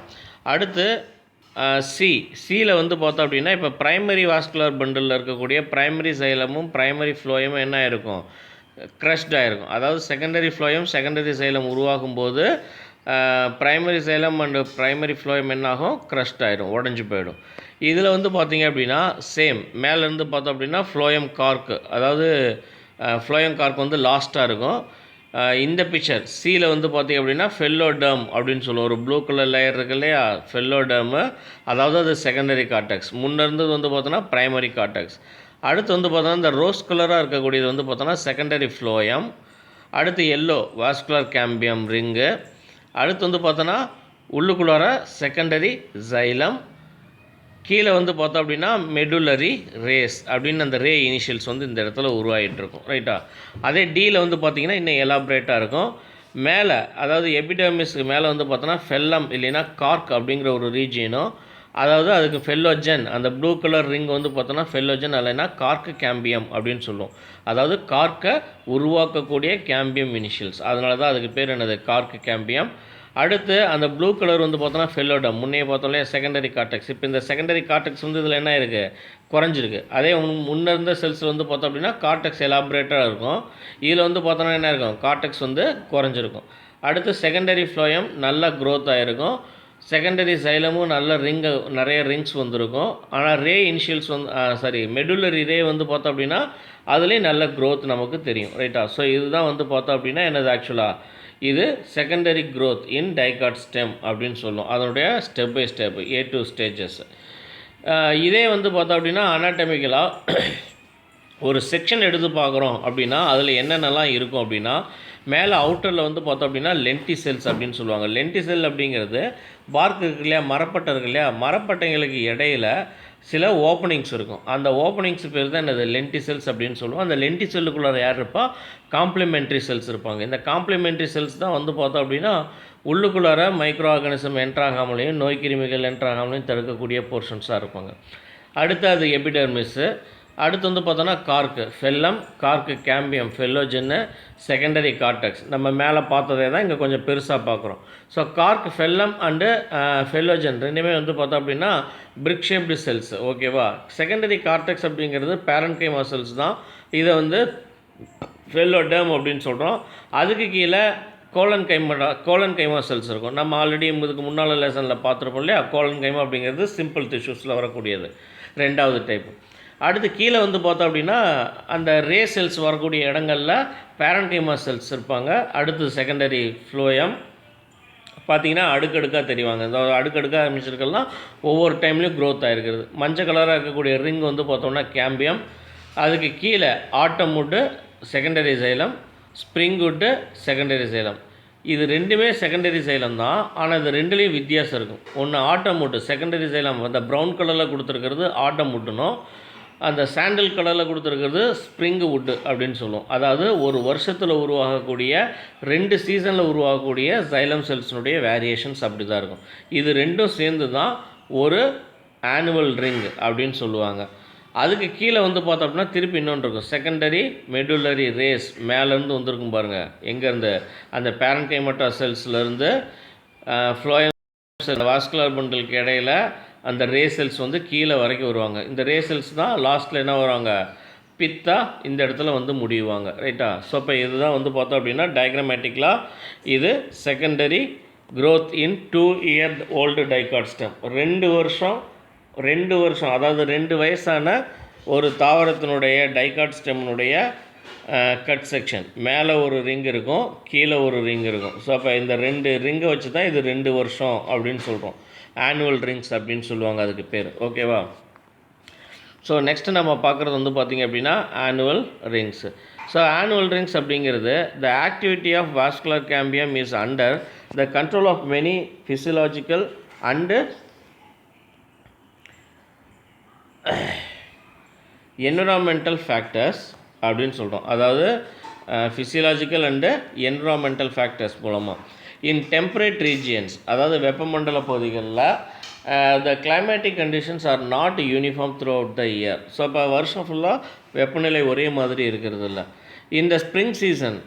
[SPEAKER 1] அடுத்து சியில் வந்து பார்த்தோம் அப்படின்னா இப்போ ப்ரைமரி வாஸ்குலர் பண்டிலில் இருக்கக்கூடிய ப்ரைமரி xylem-மும் ப்ரைமரி ஃப்ளோயமும் என்ன ஆயிருக்கும், க்ரஷ்ட் ஆகிருக்கும். அதாவது செகண்டரி ஃப்ளோயம் செகண்டரி xylem உருவாகும் போது primary xylem and primary phloem என்னாகும், க்ரஷ்ட் ஆகிடும், உடஞ்சி போயிடும். இதில் வந்து பார்த்திங்க அப்படின்னா சேம் மேலேருந்து பார்த்தோம் அப்படின்னா ஃப்ளோயம் கார்க்கு, அதாவது ஃப்ளோயம் கார்க் வந்து லாஸ்ட்டாக இருக்கும். இந்த பிக்சர் சியில் வந்து பார்த்திங்க அப்படின்னா ஃபெல்லோடர்ம் அப்படின்னு சொல்லுவோம், ஒரு ப்ளூ கலர் லேயர் இருக்கு இல்லையா, ஃபெல்லோடர்மு, அதாவது அது செகண்டரி கார்டெக்ஸ். முன்னேருந்து வந்து பார்த்தோன்னா ப்ரைமரி கார்டெக்ஸ். அடுத்து வந்து பார்த்தோன்னா இந்த ரோஸ் கலராக இருக்கக்கூடியது வந்து பார்த்தோன்னா செகண்டரி ஃப்ளோயம். அடுத்து எல்லோ வாஸ்குலர் கேம்பியம் ரிங்கு. அடுத்து வந்து பார்த்தோன்னா உள்ளுக்குள்ளார செகண்டரி xylem. கீழே வந்து பார்த்தோம் அப்படின்னா மெடுலரி ரேஸ் அப்படின்னு அந்த ரே இனிஷியல்ஸ் வந்து இந்த இடத்துல உருவாகிட்டுருக்கும், ரைட்டா. அதே டியில் வந்து பார்த்திங்கன்னா இன்னும் எலாபரேட்டாக இருக்கும். மேலே அதாவது எபிடெர்மிஸ்க்கு மேலே வந்து பார்த்தோன்னா ஃபெல்லம் இல்லைன்னா கார்க் அப்படிங்கிற ஒரு ரீஜியனும், அதாவது அதுக்கு ஃபெல்லோஜன், அந்த ப்ளூ கலர் ரிங் வந்து பார்த்தோன்னா ஃபெல்லோஜன், இல்லைன்னா கார்க்கு கேம்பியம் அப்படின்னு சொல்லுவோம். அதாவது கார்க்கை உருவாக்கக்கூடிய கேம்பியம் இனிஷியல்ஸ், அதனால தான் அதுக்கு பேர் என்னது, கார்க்கு கேம்பியம். அடுத்து அந்த ப்ளூ கலர் வந்து பார்த்தோன்னா ஃபெல்லோடம், முன்னே பார்த்தோம்லே செகண்டரி கார்டெக்ஸ். இப்போ இந்த செகண்டரி கார்டெக்ஸ் வந்து இதில் என்ன இருக்குது, குறைஞ்சிருக்கு. அதே முன்ன இருந்த செல்ஸ் வந்து பார்த்தோம் அப்படின்னா கார்டெக்ஸ் எலாபரேட்டாக இருக்கும். இதில் வந்து பார்த்தோன்னா என்ன இருக்கும், கார்டெக்ஸ் வந்து குறைஞ்சிருக்கும். அடுத்து செகண்டரி ஃப்ளோயம் நல்ல க்ரோத் ஆகிருக்கும். செகண்டரி சைலமும் நல்ல நிறைய ரிங்ஸ் வந்திருக்கும். ஆனால் ரே இனிஷியல்ஸ் வந்து மெடுலரி ரே வந்து பார்த்தோம் அப்படின்னா அதுலேயும் நல்ல க்ரோத் நமக்கு தெரியும், ரைட்டா. ஸோ இதுதான் வந்து பார்த்தோம் அப்படின்னா என்னது, ஆக்சுவலாக இது secondary growth in dicot stem அப்படின்னு சொல்லுவோம். அதனுடைய step by step A2 stages. இதே வந்து பார்த்தோம் அப்படின்னா அனாட்டமிக்கலாக ஒரு செக்ஷன் எடுத்து பார்க்குறோம் அப்படின்னா அதில் என்னென்னலாம் இருக்கும் அப்படின்னா, மேலே அவுட்டரில் வந்து பார்த்தோம் அப்படின்னா லென்டிசெல்ஸ் அப்படின்னு சொல்லுவாங்க. லென்டிசெல் அப்படிங்கிறது பார்க் இருக்கு இல்லையா, மரப்பட்டை இருக்கு இல்லையா, மரப்பட்டைங்களுக்கு இடையில் சில ஓப்பனிங்ஸ் இருக்கும். அந்த ஓப்பனிங்ஸ் பேர் தான் என்னது, லென்டிசெல்ஸ் அப்படின்னு சொல்லுவோம். அந்த லென்டிசெல்லுக்குள்ளே யார் இருப்பா, காம்ப்ளிமெண்ட்ரி செல்ஸ் இருப்பாங்க. இந்த காம்ப்ளிமெண்ட்ரி செல்ஸ் தான் வந்து பார்த்தோம் அப்படின்னா உள்ளுக்குள்ளார மைக்ரோ ஆர்கானிசம் என்ட்ராகாமலையும் நோய் கிருமிகள் என்ட்ராகாமலையும் தடுக்கக்கூடிய போர்ஷன்ஸாக இருப்பாங்க. அடுத்து அது எபிடெர்மிஸ்ஸு. அடுத்து வந்து பார்த்தோன்னா கார்க்கு ஃபெல்லம், கார்க்கு கேம்பியம், ஃபெல்லோஜன்னு, செகண்டரி கார்டெக்ஸ். நம்ம மேலே பார்த்ததே தான் இங்கே கொஞ்சம் பெருசாக பார்க்குறோம். ஸோ கார்க் ஃபெல்லம் அண்டு ஃபெல்லோஜன் ரெண்டுமே வந்து பார்த்தோம் அப்படின்னா பிரிக் ஷேப்டு செல்ஸ், ஓகேவா. செகண்டரி கார்டெக்ஸ் அப்படிங்கிறது பேரன்கைமா செல்ஸ் தான். இதை வந்து ஃபெல்லோடெர்ம் அப்படின்னு சொல்கிறோம். அதுக்கு கீழே கோலன் கைமா செல்ஸ் இருக்கும். நம்ம ஆல்ரெடி இதுக்கு முன்னால் லெசனில் பார்த்துருப்போம் இல்லையா. கோலன் கைமா அப்படிங்கிறது சிம்பிள் டிஷ்யூஸில் வரக்கூடியது, ரெண்டாவது டைப்பு. அடுத்து கீழே வந்து பார்த்தோம் அப்படின்னா அந்த ரே செல்ஸ் வரக்கூடிய இடங்களில் பேரன்கைமா செல்ஸ் இருப்பாங்க. அடுத்து செகண்டரி ஃப்ளோயம் பார்த்திங்கன்னா அடுக்கடுக்காக தெரிவாங்க. இந்த அடுக்கடுக்காக ஆரம்பிச்சிருக்கலாம் ஒவ்வொரு டைம்லேயும் க்ரோத் ஆகிருக்கிறது. மஞ்சள் கலராக இருக்கக்கூடிய ரிங் வந்து பார்த்தோம்னா கேம்பியம். அதுக்கு கீழே autumn wood, secondary xylem, spring wood, secondary xylem. இது ரெண்டுமே செகண்டரி சைலம் தான். ஆனால் இது ரெண்டுலேயும் வித்தியாசம் இருக்கும். ஒன்று ஆட்டம் வுட்டு, செகண்டரி சைலம் அந்த ப்ரௌன் கலரில் கொடுத்துருக்கிறது ஆட்டம் வுட்டுனும், அந்த சாண்டில் கலரில் கொடுத்துருக்கிறது ஸ்ப்ரிங் வுட்டு அப்படின்னு சொல்லுவோம். அதாவது ஒரு வருஷத்தில் உருவாகக்கூடிய 2 சீசனில் உருவாகக்கூடிய சைலம் செல்ஸினுடைய வேரியேஷன்ஸ் அப்படி தான் இருக்கும். இது ரெண்டும் சேர்ந்து தான் ஒரு ஆனுவல் ரிங் அப்படின்னு சொல்லுவாங்க. அதுக்கு கீழே வந்து பார்த்தோம் அப்படின்னா திருப்பி இன்னொன்று இருக்கும், செகண்டரி மெடுலரி ரேஸ். மேலேருந்து வந்திருக்கும் பாருங்கள், எங்கேருந்து, அந்த பேரன்கைமட்டா செல்ஸ்லேருந்து ஃப்ளோயம் வாஸ்குலர் பண்டலுக்கு இடையில் அந்த ரே செல்ஸ் வந்து கீழே வரைக்கும் வருவாங்க. இந்த ரே செல்ஸ் தான் லாஸ்ட்டில் என்ன வருவாங்க, பித்தா இந்த இடத்துல வந்து முடிவாங்க, ரைட்டா. ஸோ இப்போ இதுதான் வந்து பார்த்தோம் அப்படின்னா டயக்ராமேட்டிக்கலாக இது செகண்டரி க்ரோத் இன் 2 year old டைகாட் ஸ்டெம். 2 வருஷம் அதாவது 2 வயசான ஒரு தாவரத்தினுடைய டைகாட் ஸ்டெம்னுடைய கட் செக்ஷன். மேலே ஒரு ரிங் இருக்கும், கீழே ஒரு ரிங் இருக்கும். ஸோ அப்போ இந்த 2 ரிங்கை வச்சு தான் இது 2 வருஷம் அப்படின்னு சொல்கிறோம். ஆனுவல் ரிங்ஸ் அப்படின்னு சொல்லுவாங்க அதுக்கு பேர், ஓகேவா. ஸோ நெக்ஸ்ட்டு நம்ம பார்க்குறது வந்து பார்த்திங்க அப்படின்னா annual rings. So annual rings அப்படிங்கிறது the activity of vascular cambium is under the control of many physiological and environmental factors அப்படின்னு சொல்கிறோம். அதாவது ஃபிசியலாஜிக்கல் அண்டு என்விரான்மெண்டல் ஃபேக்டர்ஸ் மூலமாக இன் டெம்பரேட் ரீஜியன்ஸ், அதாவது வெப்பமண்டல பகுதிகளில் the climatic conditions are not uniform throughout the year. So இப்போ வருஷம் ஃபுல்லாக வெப்பநிலை ஒரே மாதிரி இருக்கிறது இல்லை. In the spring season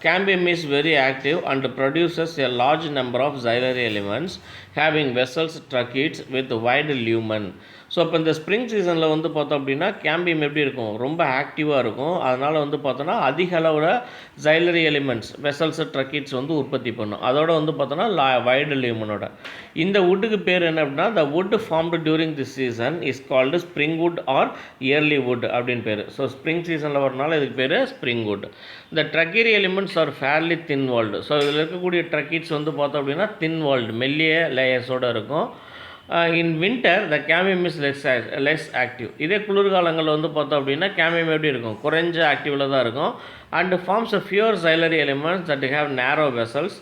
[SPEAKER 1] cambium is very active and produces a large number of xylary elements having vessels tracheids with wide lumen. So இப்போ இந்த ஸ்ப்ரிங் சீசனில் வந்து பார்த்தோம் அப்படின்னா கேம்பியம் எப்படி இருக்கும், ரொம்ப ஆக்டிவாக இருக்கும். அதனால் வந்து பார்த்தோன்னா அதிக அளவில் xylary எலிமெண்ட்ஸ், வெசல்ஸ், ட்ரக்கீட்ஸ் வந்து உற்பத்தி பண்ணும். அதோட வந்து பார்த்தோன்னா வைடு லியூமனோட. இந்த வுட்டுக்கு பேர் என்ன அப்படின்னா, the wood formed during this season is called spring wood or early wood அப்படின்னு பேர். ஸோ ஸ்ப்ரிங் சீசனில் வரனால இதுக்கு பேர் ஸ்ப்ரிங் வுட். இந்த tracheary elements are fairly thin walled. So இதில் இருக்கக்கூடிய ட்ரக்கீட்ஸ் வந்து பார்த்தோம் அப்படின்னா தின் வால்டு, மெல்லிய லேயர்ஸோடு இருக்கும். இன் winter the cambium is less active. இதே குளிர்காலங்களில் வந்து பார்த்தோம் அப்படின்னா கேம்பியம் எப்படி இருக்கும், குறைஞ்ச ஆக்டிவில் தான் இருக்கும். And forms a fewer xylary elements that have narrow vessels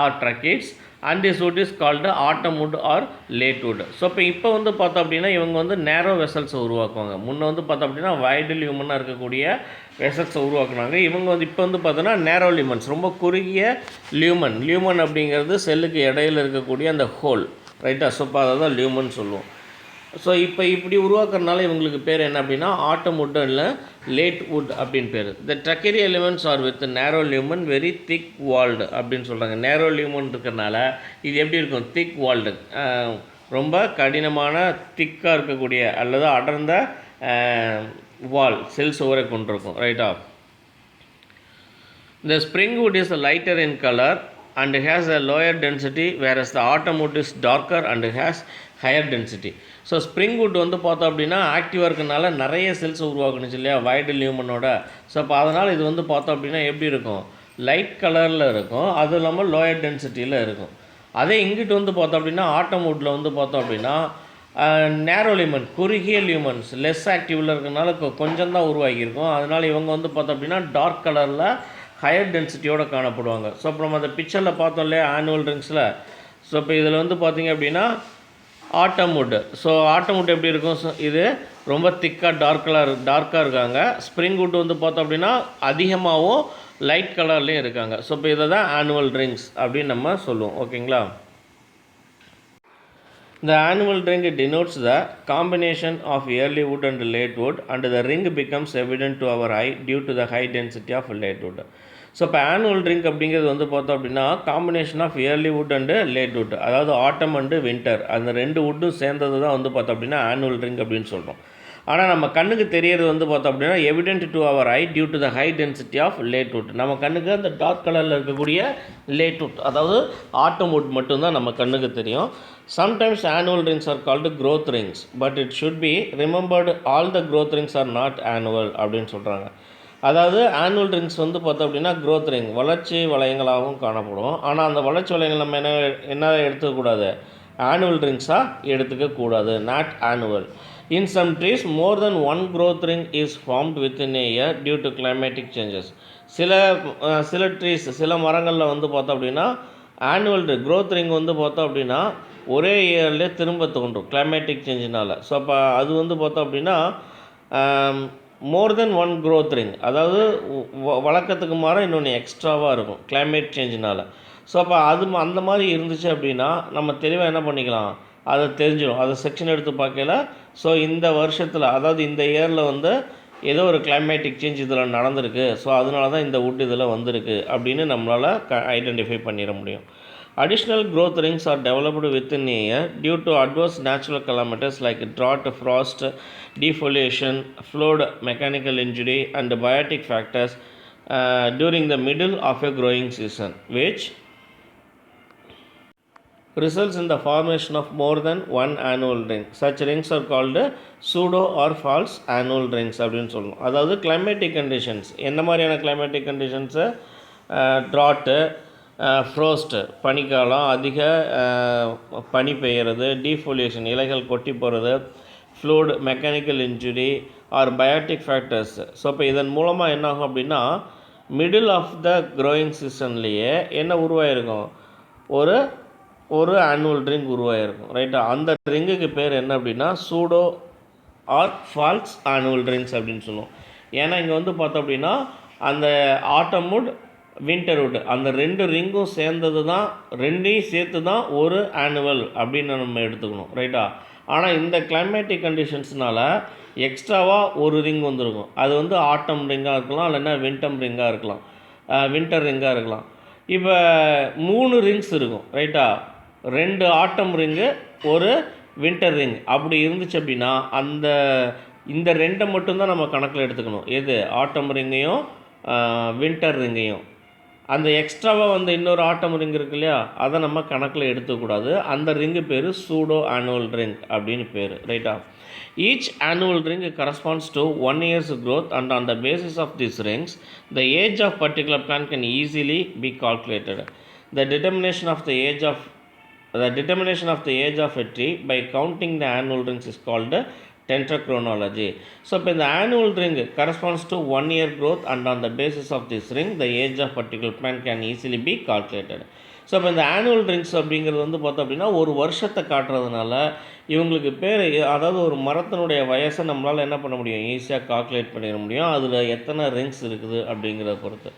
[SPEAKER 1] or tracheids and this wood is called autumn wood or late wood. So இப்போ வந்து பார்த்தோம் அப்படின்னா இவங்க வந்து நேரோ வெசல்ஸை உருவாக்குவாங்க. முன்னே வந்து பார்த்தோம் அப்படின்னா வைடு லியூமனாக இருக்கக்கூடிய வெசல்ஸை உருவாக்குனாங்க. இவங்க வந்து இப்போ வந்து பார்த்தோன்னா நேரோ லியூமன்ஸ், ரொம்ப குறுகிய லியூமன் அப்படிங்கிறது செல்லுக்கு இடையில் இருக்கக்கூடிய அந்த ஹோல், ரைட்டா. ஸோ இப்போ அதை தான் லியூமன் சொல்லுவோம். ஸோ இப்போ இப்படி உருவாக்குறதுனால இவங்களுக்கு பேர் என்ன அப்படின்னா ஆட்டம் வுட் இல்லை லேட் வுட் அப்படின்னு பேர். த ட்ரக்கரி எலிமெண்ட்ஸ் ஆர் வித் நேரோ லியூமன் வெரி திக் வால்டு அப்படின்னு சொல்கிறாங்க. நேரோ லியூமன் இருக்கிறனால இது எப்படி இருக்கும், திக் வால்டு, ரொம்ப கடினமான திக்காக இருக்கக்கூடிய அல்லது அடர்ந்த வால் செல் சுவரை கொண்டிருக்கும். ரைட்டா. The spring wood is lighter in color and has a lower density, whereas the autumn wood is darker and has higher density. So spring would வந்து பார்த்தோம் அப்படின்னா ஆக்டிவாக இருக்கனால நிறைய செல்ஸ் உருவாக்கணுச்சு இல்லையா வைடு லியூமனோட. ஸோ அப்போ அதனால் இது வந்து பார்த்தோம் அப்படின்னா எப்படி இருக்கும், லைட் கலரில் இருக்கும், அதுவும் இல்லாமல் லோயர் டென்சிட்டியில் இருக்கும். அதே இங்கிட்டு வந்து பார்த்தோம் அப்படின்னா ஆட்டம் வுட்டில் வந்து பார்த்தோம் அப்படின்னா நேரோ லியூமன், குறுகிய லியூமன்ஸ், லெஸ் ஆக்டிவில் இருக்கனால கொஞ்சம் தான் உருவாகியிருக்கும். அதனால் இவங்க வந்து பார்த்தோம் அப்படின்னா டார்க் கலரில் ஹையர் டென்சிட்டியோடு காணப்படுவாங்க. ஸோ அப்புறம் அந்த பிக்சரில் பார்த்தோம் இல்லையா ஆனுவல் ரிங்ஸில். ஸோ இப்போ இதில் வந்து பார்த்திங்க அப்படின்னா ஆட்டம் வுட். ஸோ ஆட்டம் வுட் எப்படி இருக்கும், ஸோ இது ரொம்ப திக்காக டார்க்காக இருக்காங்க. ஸ்ப்ரிங் வுட் வந்து பார்த்தோம் அப்படின்னா அதிகமாகவும் லைட் கலர்லேயும் இருக்காங்க. ஸோ இப்போ இதை தான் ஆனுவல் ரிங்ஸ் அப்படின்னு நம்ம சொல்லுவோம். ஓகேங்களா. The annual ring denotes the combination of early wood and late wood, and the ring becomes evident to our eye due to the high density of late wood. So இப்போ annual ring அப்படிங்கிறது வந்து பார்த்தோம் அப்படின்னா combination of early wood and late wood, அதாவது autumn and winter, அந்த ரெண்டு வுட்டும் சேர்ந்தது தான் வந்து பார்த்தோம் அப்படின்னா ஆனுவல் ரிங் அப்படின்னு சொல்கிறோம். ஆனால் நம்ம கண்ணுக்கு தெரியறது வந்து பார்த்தோம் அப்படின்னா evident to our eye due to the high density of late wood. நம்ம கண்ணுக்கு அந்த டார்க் கலரில் இருக்கக்கூடிய லேட் வுட், அதாவது ஆட்டம் வுட் மட்டும்தான் நம்ம கண்ணுக்கு தெரியும். Sometimes annual rings are called growth rings, but it should be remembered all the growth rings are not annual அப்படின்னு சொல்கிறாங்க. அதாவது ஆனுவல் ரிங்ஸ் வந்து பார்த்தோம் அப்படின்னா growth ring வளர்ச்சி வளையங்களாகவும் காணப்படும். ஆனால் அந்த வளர்ச்சி வளையங்கள் நம்ம என்ன எடுத்துக்கக்கூடாது, ஆனுவல் ரிங்ஸாக எடுத்துக்கக்கூடாது, not annual. In some trees, more than one growth ring is formed within a year due to climatic changes. சில ட்ரீஸ், சில மரங்களில் வந்து பார்த்தோம் அப்படின்னா ஆனுவல் growth ring வந்து பார்த்தோம் அப்படின்னா ஒரே இயர்லேயே திரும்ப தோன்றும் கிளைமேட்டிக் சேஞ்சினால். ஸோ அப்போ அது வந்து பார்த்தோம் அப்படின்னா மோர் தென் ஒன் growth ring, அதாவது வழக்கத்துக்கு மாற இன்னொன்று எக்ஸ்ட்ராவாக இருக்கும் கிளைமேட் சேஞ்சினால். ஸோ அப்போ அந்த மாதிரி இருந்துச்சு அப்படின்னா நம்ம தெளிவாக என்ன பண்ணிக்கலாம், அதை தெரிஞ்சிடும். அதை செக்ஷன் எடுத்து பார்க்கல. ஸோ இந்த வருஷத்தில், அதாவது இந்த இயரில் வந்து ஏதோ ஒரு கிளைமேட்டிக் சேஞ்ச் இதில் நடந்திருக்கு, ஸோ அதனால தான் இந்த வுட் இதில் வந்திருக்கு அப்படின்னு நம்மளால் ஐடென்டிஃபை பண்ணிட முடியும். Additional growth rings are developed within a year due to adverse natural calamities like drought, frost, defoliation, flood, mechanical injury, and biotic factors during the middle of a growing season, which results in the formation of more than one annual ring. Such rings are called pseudo or false annual rings அப்படின்னு சொல்லணும். அதாவது climatic conditions, என்ன மாதிரியான climatic conditions, drought, ஃப்ரோஸ்ட்டு பனிக்காலம், அதிக பனி பெய்கிறது, டீஃபோலியேஷன் இலைகள் கொட்டி போகிறது, flute, mechanical injury R biotic factors. So இப்போ இதன் மூலமாக என்ன ஆகும் அப்படின்னா மிடில் ஆஃப் த க்ரோயிங் சீசன்லேயே என்ன உருவாயிருக்கும், ஒரு ஆனுவல் ரிங் உருவாயிருக்கும். ரைட்டா. அந்த ரிங்குக்கு பேர் என்ன அப்படின்னா pseudo or false annual rings அப்படின்னு சொல்லுவோம். ஏன்னா இங்கே வந்து பார்த்தோம் அப்படின்னா அந்த ஆட்டம் வுட், வின்டர் வுட், அந்த ரெண்டு ரிங்கும் சேர்ந்தது தான், ரெண்டையும் சேர்த்து தான் ஒரு ஆனுவல் அப்படின்னு நம்ம எடுத்துக்கணும். ரைட்டா. ஆனால் இந்த கிளைமேட்டிக் கண்டிஷன்ஸ்னால் எக்ஸ்ட்ராவாக ஒரு ரிங் வந்துருக்கும். அது வந்து ஆட்டம் ரிங்காக இருக்கலாம், இல்லைன்னா வின்டம் ரிங்காக இருக்கலாம், வின்டர் ரிங்காக இருக்கலாம். இப்போ 3 ரிங்ஸ் இருக்கும். ரைட்டா. 2 ஆட்டம் ரிங்கு, ஒரு வின்டர் ரிங் அப்படி இருந்துச்சு அப்படின்னா இந்த 2 மட்டும்தான் நம்ம கணக்கில் எடுத்துக்கணும். எது, ஆட்டம் ரிங்கையும் வின்டர் ரிங்கையும். அந்த எக்ஸ்ட்ராவாக வந்து இன்னொரு ஆட்டம் ரிங் இருக்கு இல்லையா, அதை நம்ம கணக்கில் எடுத்துக்கூடாது. அந்த ரிங்கு பேர் சூடோ ஆனுவல் ரிங் அப்படின்னு பேர். ரைட்டா. Each annual ring corresponds to 1 year's growth, and on the basis of these rings the age of particular plant can easily be calculated. The determination of the age of a tree by counting the annual rings is called dendrochronology. So இப்போ இந்த annual ring corresponds to 1 year growth, and on the basis of this ring the age of particular plant can easily be calculated. So இப்போ இந்த annual rings அப்படிங்கிறது வந்து பார்த்தோம் அப்படின்னா ஒரு வருஷத்தை காட்டுறதுனால இவங்களுக்கு பேர், அதாவது ஒரு மரத்தினுடைய வயசை நம்மளால் என்ன பண்ண முடியும், ஈஸியாக கால்குலேட் பண்ணிட முடியும், அதில் எத்தனை ரிங்ஸ் இருக்குது அப்படிங்கிறத பொறுத்து.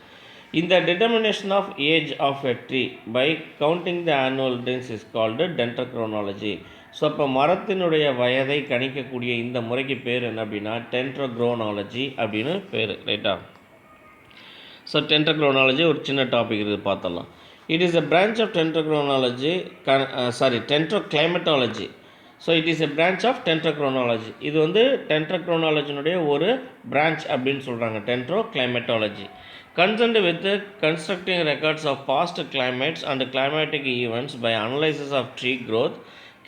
[SPEAKER 1] இந்த determination of age of a tree by counting the annual rings is called dendrochronology. So இப்போ மரத்தினுடைய வயதை கணிக்கக்கூடிய இந்த முறைக்கு பேர் என்ன அப்படின்னா டென்ட்ரோக்ரோனாலஜி அப்படின்னு பேர், ரைட்டா? ஸோ டென்ட்ரோக்ரோனாலஜி ஒரு சின்ன டாபிக் இருக்குது, பார்த்தலாம். It is a branch of dendrochronology, dendroclimatology. So it is a branch of dendrochronology. இது வந்து டென்ட்ரோக்ரோனாலஜினுடைய ஒரு branch அப்படின்னு சொல்கிறாங்க, dendroclimatology. Concerned with constructing records of past climates and climatic events by analysis of tree growth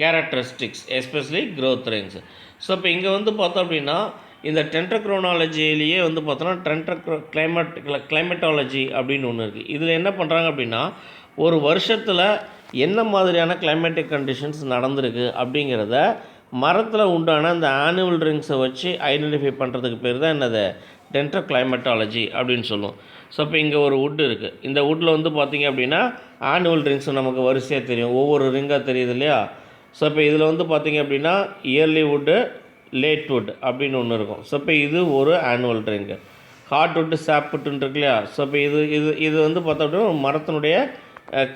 [SPEAKER 1] characteristics, especially growth rings. So இப்போ இங்கே வந்து பார்த்தோம் அப்படின்னா இந்த டென்ட்ரோக்ரோனாலஜிலேயே வந்து பார்த்தோன்னா கிளைமேட்டாலஜி அப்படின்னு ஒன்று இருக்குது. இதில் என்ன பண்ணுறாங்க அப்படின்னா ஒரு வருஷத்தில் என்ன மாதிரியான கிளைமேட்டிக் கண்டிஷன்ஸ் நடந்திருக்கு அப்படிங்கிறத மரத்தில் உண்டான அந்த ஆனுவல் ரிங்ஸை வச்சு ஐடென்டிஃபை பண்ணுறதுக்கு பேர் தான் என்னது டென்ட்ரோக்ளைமேட்டாலஜி அப்படின்னு சொல்லுவோம். ஸோ இப்போ இங்கே ஒரு வுட் இருக்குது. இந்த வுட்டில் வந்து பார்த்திங்க அப்படின்னா ஆனுவல் ரிங்ஸ் நமக்கு வரிசையாக தெரியும், ஒவ்வொரு ரிங்காக தெரியுது இல்லையா? ஸோ இப்போ இதில் வந்து பார்த்திங்க அப்படின்னா இயர்லி வுட்டு, லேட் வுட் அப்படின்னு ஒன்று இருக்கும். ஸோ இப்போ இது ஒரு ஆனுவல் ரிங்கு. ஹார்ட் வுட்டு, சாப் வுட்டுன்னு இருக்கு இல்லையா? ஸோ இப்போ இது வந்து பார்த்தோம் அப்படின்னா மரத்தினுடைய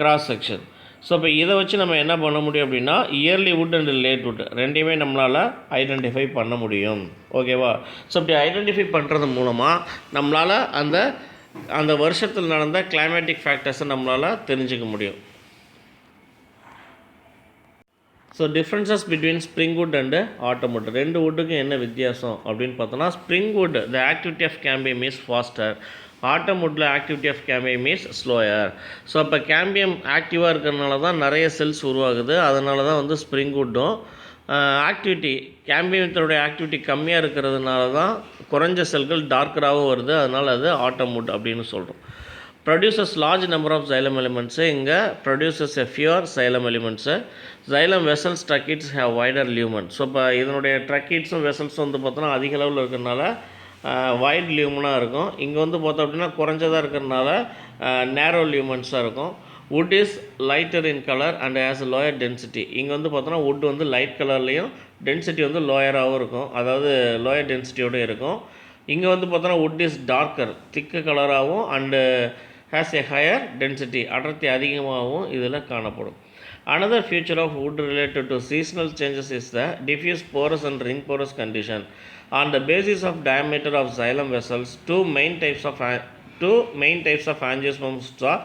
[SPEAKER 1] கிராஸ் செக்ஷன். ஸோ இப்போ இதை வச்சு நம்ம என்ன பண்ண முடியும் அப்படின்னா early wood and late wood ரெண்டையுமே நம்மளால் ஐடென்டிஃபை பண்ண முடியும், ஓகேவா? ஸோ இப்படி ஐடென்டிஃபை பண்ணுறது மூலமாக நம்மளால் அந்த வருஷத்தில் நடந்த கிளைமேட்டிக் ஃபேக்டர்ஸை நம்மளால் தெரிஞ்சுக்க முடியும். So differences between spring wood and autumn wood, ரெண்டு வுட்டுக்கும் என்ன வித்தியாசம் அப்படின்னு பார்த்தோன்னா spring wood the activity of cambium is faster, autumn வுட்டில் activity of cambium is slower. So அப்போ கேம்பியம் ஆக்டிவாக இருக்கிறதுனால தான் நிறைய செல்ஸ் உருவாகுது, அதனால தான் வந்து ஸ்ப்ரிங் வுட்டும் ஆக்டிவிட்டி கேம்பியத்தோடைய ஆக்டிவிட்டி கம்மியாக இருக்கிறதுனால தான் குறைஞ்ச செல்கள் டார்க்கராகவும் வருது, அதனால் அது ஆட்டம் வுட் அப்படின்னு சொல்கிறோம். Produces large number of xylem elements, இங்கே produces a fewer xylem elements. xylem vessels tracheids have wider lumen. So இப்போ இதனுடைய ட்ரக்கிட்ஸும் வெசல்ஸும் வந்து பார்த்தோன்னா அதிக அளவில் இருக்கிறதுனால வைட் லியூமனாக இருக்கும். இங்கே வந்து பார்த்தோம் அப்படின்னா குறைஞ்சதாக இருக்கிறதுனால நேரோ லியூமன்ஸாக இருக்கும். Would is lighter in colour and has lower density. இங்கே வந்து பார்த்தோன்னா வுட் வந்து லைட் கலர்லேயும் டென்சிட்டி வந்து லோயராகவும் இருக்கும், அதாவது லோயர் டென்சிட்டியோடு இருக்கும். இங்கே வந்து பார்த்தோன்னா வுட் இஸ் டார்க்கர், திக்கு கலராகவும் and has a higher density, அடர்த்தி அதிகமாகவும் இதில் காணப்படும். Another feature of wood related to seasonal changes is the diffuse porous and ring porous condition. On the basis of diameter of xylem vessels, two main types of angiosperms are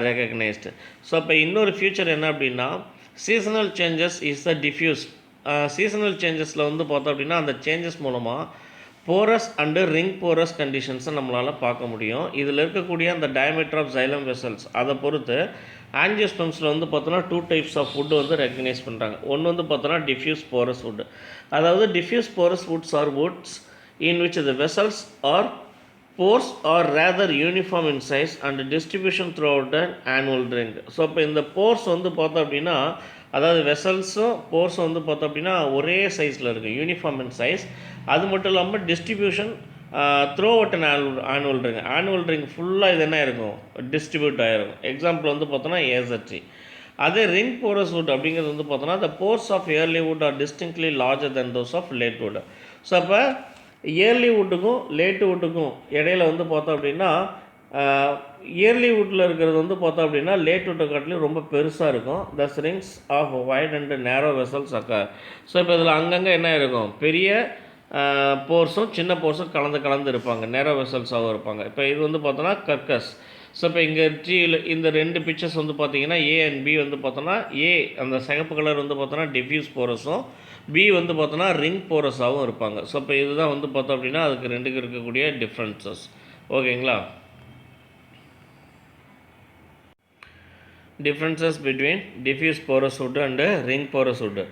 [SPEAKER 1] recognized. So இப்போ இன்னொரு feature என்ன அப்படின்னா seasonal changes is the diffuse. Seasonal சேஞ்சஸில் வந்து பார்த்தோம் அப்படின்னா அந்த changes மூலமாக போரஸ் அண்டு ரிங் போரஸ் கண்டிஷன்ஸை நம்மளால் பார்க்க முடியும். இதில் இருக்கக்கூடிய அந்த டயமீட்டர் ஆஃப் xylem வெசல்ஸ் அதை பொறுத்து ஆஞ்சியோஸ்பெர்ம்ஸில் வந்து பார்த்தோன்னா டூ டைப்ஸ் ஆஃப் வுட் வந்து ரெக்கக்னைஸ் பண்ணுறாங்க. ஒன்று வந்து பார்த்தோன்னா டிஃப்யூஸ் போரஸ் வுட், அதாவது diffuse porous woods are woods in which the vessels are pores are rather uniform in size and distribution throughout an annual ring. So இப்போ இந்த force வந்து பார்த்தோம் அப்படின்னா அதாவது வெசல்ஸும் போர்ஸும் வந்து பார்த்தோம் அப்படின்னா ஒரே சைஸில் இருக்குது, யூனிஃபார்ம் இன் சைஸ். அது மட்டும் இல்லாமல் distribution through out an annual ring ஃபுல்லாக இது என்ன இருக்கும் டிஸ்ட்ரிபியூட் ஆகிருக்கும். எக்ஸாம்பிள் வந்து பார்த்தோன்னா ஏசட்ரி. அதே ரிங் போரஸ் வுட் அப்படிங்கிறது வந்து பார்த்தோன்னா the pores of early wood are distinctly larger than those of late wood. So அப்போ இயர்லி வுட்டுக்கும் லேட்டு வுட்டுக்கும் இடையில வந்து பார்த்தோம் அப்படின்னா இயர்லி வுட்டில் இருக்கிறது வந்து பார்த்தோம் அப்படின்னா லேட் வுட்டை காட்டிலும் ரொம்ப பெருசாக இருக்கும். Thus rings of wide and narrow vessels occur. So இப்போ இதில் அங்கங்கே என்ன இருக்கும் பெரிய போர்ஸும் சின்ன போர்ஸும் கலந்து இருப்பாங்க, நேரோ வெசல்ஸாகவும் இருப்பாங்க. இப்போ இது வந்து பார்த்தோன்னா கர்கஸ். ஸோ இப்போ இங்கே ட்ரீயில் இந்த ரெண்டு பிக்சர்ஸ் வந்து பார்த்தீங்கன்னா ஏ அண்ட் பி வந்து பார்த்தோன்னா ஏ அந்த சிகப்பு கலர் வந்து பார்த்தோன்னா டிஃப்யூஸ் போரஸும் பி வந்து பார்த்தோன்னா ரிங் போரஸாகவும் இருப்பாங்க. ஸோ இப்போ இதுதான் வந்து பார்த்தோம் அப்படின்னா அதுக்கு ரெண்டுக்கு இருக்கக்கூடிய டிஃப்ரென்சஸ், ஓகேங்களா? Differences between diffuse porous would and ring porous would.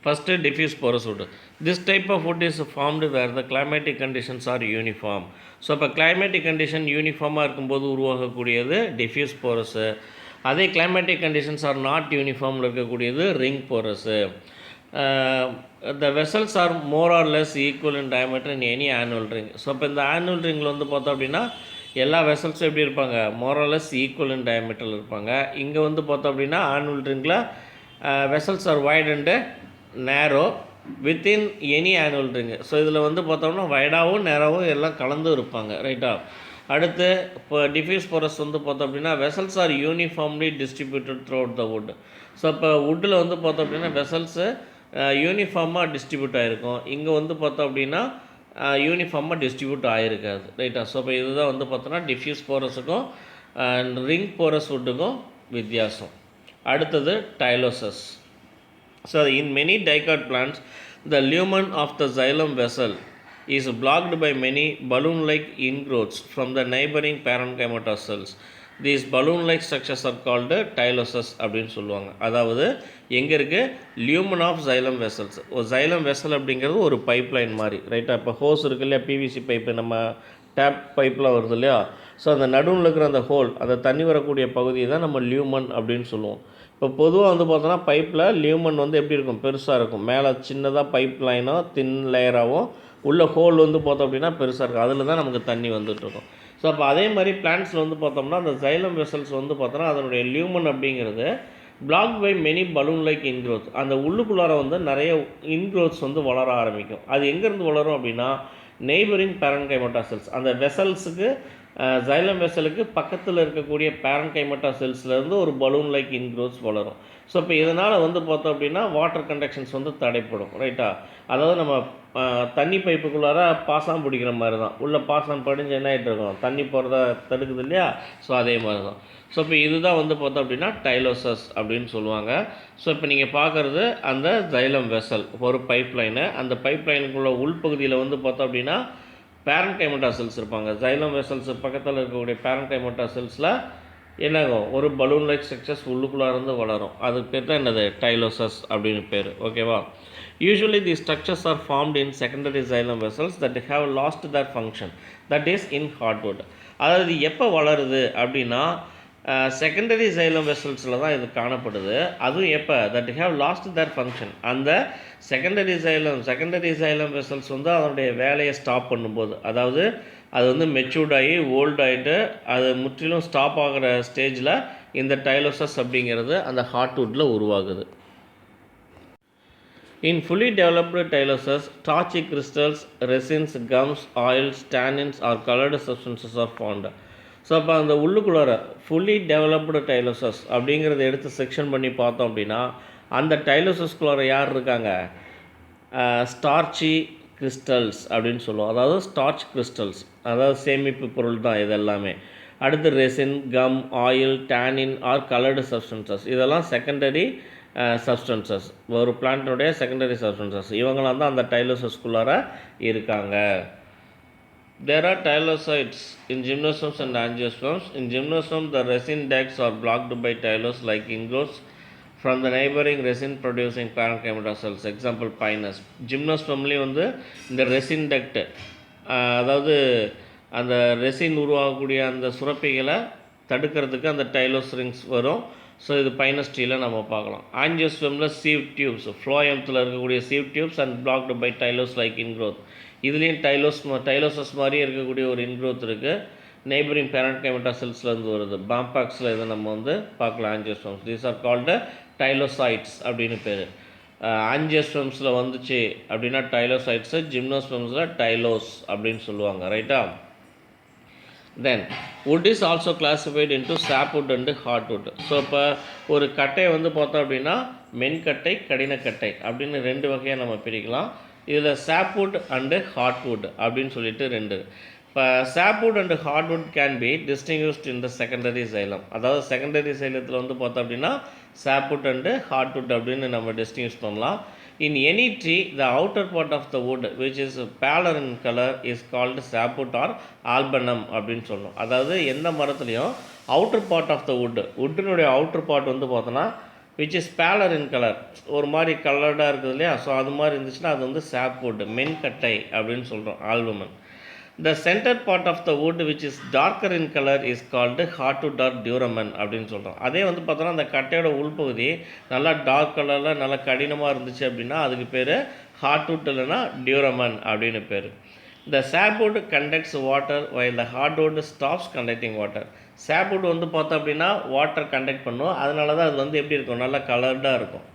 [SPEAKER 1] First, diffuse porous wood. This type of wood is formed where the climatic conditions are uniform. So இப்போ climatic condition யூனிஃபார்மாக இருக்கும்போது உருவாகக்கூடியது diffuse porous. அதே climatic conditions are not uniform இருக்கக்கூடியது ring porous. The vessels are more or less equal in diameter in any annual ring. So இப்போ இந்த annual ringல வந்து பார்த்தோம் அப்படின்னா எல்லா வெசல்ஸும் எப்படி இருப்பாங்க more or less equal in diameter இருப்பாங்க. இங்கே வந்து பார்த்தோம் அப்படின்னா annual ringல vessels are wide and narrow within any annual ring. So இதில் வந்து பார்த்தோம்னா வைடாகவும் நேராகவும் எல்லாம் கலந்து இருப்பாங்க, ரைட்டா? அடுத்து இப்போ டிஃப்யூஸ் போரஸ் வந்து பார்த்தோம் அப்படின்னா vessels R uniformly distributed through out the wood. So இப்போ வுட்டில் வந்து பார்த்தோம் அப்படின்னா வெசல்ஸு யூனிஃபார்மாக டிஸ்ட்ரிபியூட் ஆகிருக்கும். இங்கே வந்து பார்த்தோம் அப்படின்னா யூனிஃபார்மாக டிஸ்ட்ரிபியூட் ஆகிருக்காது. ரைட்டா? ஸோ இப்போ இதுதான் வந்து பார்த்தோன்னா டிஃப்யூஸ் போரஸுக்கும் அண்ட் ரிங் போரஸ் வுட்டுக்கும் வித்தியாசம். அடுத்தது tyloses. So in many dicot plants the lumen of the xylem vessel is blocked by many balloon-like ingrowths from the neighboring parenchyma cells. These balloon-like structures are called tyloses அப்படின்னு சொல்லுவாங்க. அதாவது எங்கே இருக்குது? lumen of xylem vessels. ஒரு xylem vessel அப்படிங்கிறது ஒரு pipeline மாதிரி. ரைட்டாக? இப்போ ஹோஸ் இருக்கு இல்லையா, பிவிசி பைப்பு, நம்ம டேப் பைப்லாம் வருது இல்லையா, ஸோ அந்த நடுவில் இருக்கிற அந்த ஹோல், அந்த தண்ணி வரக்கூடிய பகுதியை தான் நம்ம லியூமன் அப்படின்னு சொல்லுவோம். இப்போ பொதுவாக வந்து பார்த்தோன்னா பைப்பில் லியூமன் வந்து எப்படி இருக்கும்? பெருசாக இருக்கும். மேலே சின்னதாக பைப் லைனோ தின் லேயராகவும், உள்ள ஹோல் வந்து பார்த்தோம் அப்படின்னா பெருசாக இருக்கும். அதில் தான் நமக்கு தண்ணி வந்துட்டுருக்கும். ஸோ அப்போ அதே மாதிரி பிளான்ட்ஸில் வந்து பார்த்தோம்னா அந்த xylem வெசல்ஸ் வந்து பார்த்தோன்னா அதனுடைய லியூமன் அப்படிங்கிறது block by many balloon like ingrowth. அந்த உள்ளுக்குள்ளார வந்து நிறைய இன்க்ரோத்ஸ் வந்து வளர ஆரம்பிக்கும். அது எங்கேருந்து வளரும் அப்படின்னா நெய்பரிங் பேரன்கைமோட்டா செல்ஸ். அந்த வெசல்ஸுக்கு xylem வெசலுக்கு பக்கத்தில் இருக்கக்கூடிய பேரன்கைமோட்டா செல்ஸ்லேருந்து ஒரு பலூன் லைக் இன்க்ரோத்ஸ் வளரும். ஸோ இப்போ இதனால் வந்து பார்த்தோம் அப்படின்னா வாட்டர் கண்டக்ஷன்ஸ் வந்து தடைப்படும். ரைட்டா? அதாவது நம்ம தண்ணி பைப்புக்குள்ளார பாசம் பிடிக்கிற மாதிரி தான். உள்ள பாசம் படிஞ்சு என்ன ஆகிட்டு இருக்கும்? தண்ணி போகிறத தடுக்குது இல்லையா? ஸோ அதே மாதிரி தான். ஸோ இப்போ இதுதான் வந்து பார்த்தோம் அப்படின்னா டைலோசஸ் அப்படின்னு சொல்லுவாங்க. ஸோ இப்போ நீங்கள் பார்க்குறது அந்த xylem வெசல், ஒரு பைப் லைனு. அந்த பைப் லைனுக்குள்ள உள்பகுதியில் வந்து பார்த்தோம் அப்படின்னா பேரன்கைமோட்டா செல்ஸ் இருப்பாங்க. xylem வெசல்ஸ் பக்கத்தில் இருக்கக்கூடிய பேரன்கைமோட்டா செல்ஸில் என்னாகும்? ஒரு பலூன் லைக் ஸ்ட்ரக்சர்ஸ் உள்ளுக்குள்ளே இருந்து வளரும். அதுக்கு பேர் தான் என்னது? டைலோசஸ் அப்படின்னு பேர். ஓகேவா? Usually the structures are formed in secondary xylem vessels that have lost their function, that is in heartwood. அதாவது எப்போ வளருது அப்படின்னா செகண்டரி xylem வெசல்ஸில் தான் இது காணப்படுது. அதுவும் எப்போ? That have lost their function. அந்த செகண்டரி xylem வெசல்ஸ் வந்து அதனுடைய வேலையை ஸ்டாப் பண்ணும்போது, அதாவது அது வந்து மெச்சூர்ட் ஆகி ஓல்ட் ஆகிட்டு அது முற்றிலும் ஸ்டாப் ஆகிற ஸ்டேஜில் இந்த டைலோசஸ் அப்படிங்கிறது அந்த ஹார்ட்வுட்டில் உருவாகுது. In fully developed tyloses, starchy crystals, resins, gums, oils, tannins or colored substances are found. So அப்போ அந்த உள்ளுக்குள்ளார ஃபுல்லி டெவலப்டு டைலோசஸ் அப்படிங்கிறத எடுத்து செக்ஷன் பண்ணி பார்த்தோம் அப்படின்னா அந்த டைலோசஸ்குள்ளார யார் இருக்காங்க? ஸ்டார்ச்சி கிறிஸ்டல்ஸ் அப்படின்னு சொல்லுவோம். அதாவது ஸ்டார்ச் கிறிஸ்டல்ஸ், அதாவது சேமிப்பு பொருள் தான் இது எல்லாமே. அடுத்து resin, gum, oil, tannin or coloured substances, இதெல்லாம் செகண்டரி சப்ஸ்டன்சஸ், ஒரு பிளான்ட்டுடைய செகண்டரி சப்ஸ்டன்சஸ். இவங்களாம் தான் அந்த டைலோசஸ்குள்ளார இருக்காங்க. There are tylocytes in gymnosperms and angiosperms. In gymnosperm, the resin ducts are blocked by tylos-like ingrowths from the neighboring resin-producing parenchyma cells. Example, pinus. Gymnospermலேயே வந்து இந்த resin duct, அதாவது அந்த ரெசின் உருவாகக்கூடிய அந்த சுரப்பிகளை தடுக்கிறதுக்கு அந்த டைலோஸ் ரிங்ஸ் வரும். ஸோ இது பைனஸ் ட்ரீயில் நம்ம பார்க்கலாம். ஆஞ்சியோஸ்பெர்மில் சீவ் டியூப்ஸ், ஃப்ளோயம்த்தில் இருக்கக்கூடிய sieve tubes and blocked by tylose like ingrowth. இதுலேயும் டைலோசஸ் மாதிரியே இருக்கக்கூடிய ஒரு இன்க்ரோத் இருக்குது. நெய்பரிங் பேரன்கைமோட்டா செல்ஸ்லேருந்து வருது. பாம்பாக்ஸில் இதை நம்ம வந்து பார்க்கலாம். ஆஞ்சியோஸ்பெர்ம்ஸ், தீஸ் ஆர் கால்டு டைலோசைட்ஸ் அப்படின்னு பேர். ஆஞ்சியோஸ்பெர்ம்ஸில் வந்துச்சு அப்படின்னா டைலோசைட்ஸு, ஜிம்னோஸ்பெர்ம்ஸில் டைலோஸ் அப்படின்னு சொல்லுவாங்க. ரைட்டா? தென் wood is also classified into sapwood and hardwood. So இப்போ ஒரு கட்டையை வந்து பார்த்தோம் அப்படின்னா மென்கட்டை, கடினக்கட்டை அப்படின்னு ரெண்டு வகையாக நம்ம பிரிக்கலாம். இதில் சாப்வுட் அண்டு ஹார்ட்வுட் அப்படின்னு சொல்லிட்டு ரெண்டு. இப்போ sapwood and hardwood can be distinguished in the secondary xylem. அதாவது செகண்டரி xylemத்தில் வந்து பார்த்தோம் அப்படின்னா சாப்வுட் அண்டு ஹார்ட்வுட் அப்படின்னு நம்ம டிஸ்டிங்யூஸ் பண்ணலாம். In any tree, the outer part of the wood which is paler in color is called sapwood or albinum அப்படின்னு சொல்லணும். அதாவது எந்த மரத்துலையும் outer part of the woodனுடைய outer part வந்து பார்த்தோன்னா which is paler in color, ஒரு மாதிரி கலர்டாக இருக்குது இல்லையா, ஸோ அது மாதிரி இருந்துச்சுன்னா அது வந்து sapwood, மென்கட்டை அப்படின்னு சொல்கிறோம், album. The center part of the wood which is darker in color is called hardwood or duramen அப்படின்னு சொல்கிறோம். அதே வந்து பார்த்தோன்னா அந்த கட்டையோட உள்பகுதி நல்லா டார்க் கலரில் நல்லா கடினமாக இருந்துச்சு அப்படின்னா அதுக்கு பேர் ஹார்ட்வுட் இல்லைன்னா டியூரமன் அப்படின்னு பேர். The sapwood conducts water while the hardwood stops conducting water. sapwood வந்து பார்த்தோம் அப்படின்னா வாட்டர் கண்டக்ட் பண்ணும், அதனால தான் அது வந்து எப்படி இருக்கும்? நல்லா கலர்டாக இருக்கும்.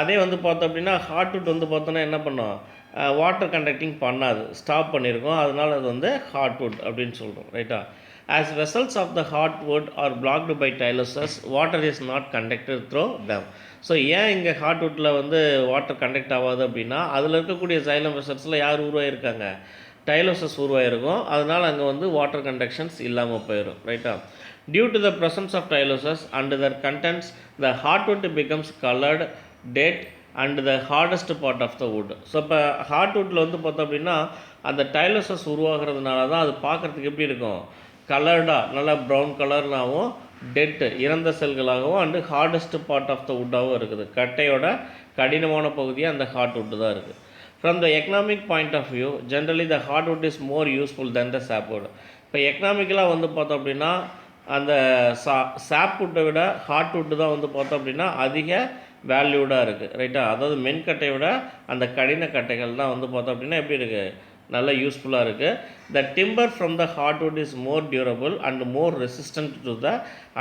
[SPEAKER 1] அதே வந்து பார்த்தோம் அப்படின்னா ஹார்ட்வுட் வந்து பார்த்தோன்னா என்ன பண்ணோம், வாட்டர் கண்டக்டிங் பண்ணாது, ஸ்டாப் பண்ணியிருக்கோம். அதனால் அது வந்து ஹார்ட்வுட் அப்படின்னு சொல்கிறோம். ரைட்டா? As vessels of the hardwood are blocked by tyloses, water is not conducted through them. So ஏன் இங்கே ஹார்ட்வுட்டில் வந்து வாட்டர் கண்டக்ட் ஆகாது அப்படின்னா, அதில் இருக்கக்கூடிய xylem வெசல்ஸில் யார் உருவாயிருக்காங்க, டைலோசஸ் உருவாயிருக்கும். அதனால் அங்கே வந்து வாட்டர் கண்டக்ஷன்ஸ் இல்லாமல் போயிடும். ரைட்டா? Due to the presence of tyloses and their contents the heartwood becomes coloured, dead and the hardest part of the wood. So இப்போ ஹார்ட்வுட்டில் வந்து பார்த்தோம் அப்படின்னா அந்த டைலோசஸ் உருவாகிறதுனால தான் அது பார்க்குறதுக்கு எப்படி இருக்கும், கலர்டாக நல்லா ப்ரௌன் கலர்னாகவும், டெட் இறந்த செல்களாகவும், and hardest part of the வுட்டாகவும் இருக்குது. கட்டையோட கடினமான பகுதியாக அந்த ஹார்ட்வுட் தான் இருக்குது. From the economic point of view generally the hardwood is more useful than the sapwood. இப்போ எக்கனாமிக்கலாக வந்து பார்த்தோம் அப்படின்னா அந்த சாப்வுட்டை விட ஹார்ட்வுட்டு தான் வந்து பார்த்தோம் அப்படின்னா அதிக வேல்யூடாக இருக்குது. ரைட்டா? அதாவது மென்கட்டை விட அந்த கடின கட்டைகள் தான் வந்து பார்த்தோம் அப்படின்னா எப்படி இருக்குது, நல்ல யூஸ்ஃபுல்லாக இருக்குது. The timber from the hardwood is more durable and more resistant to the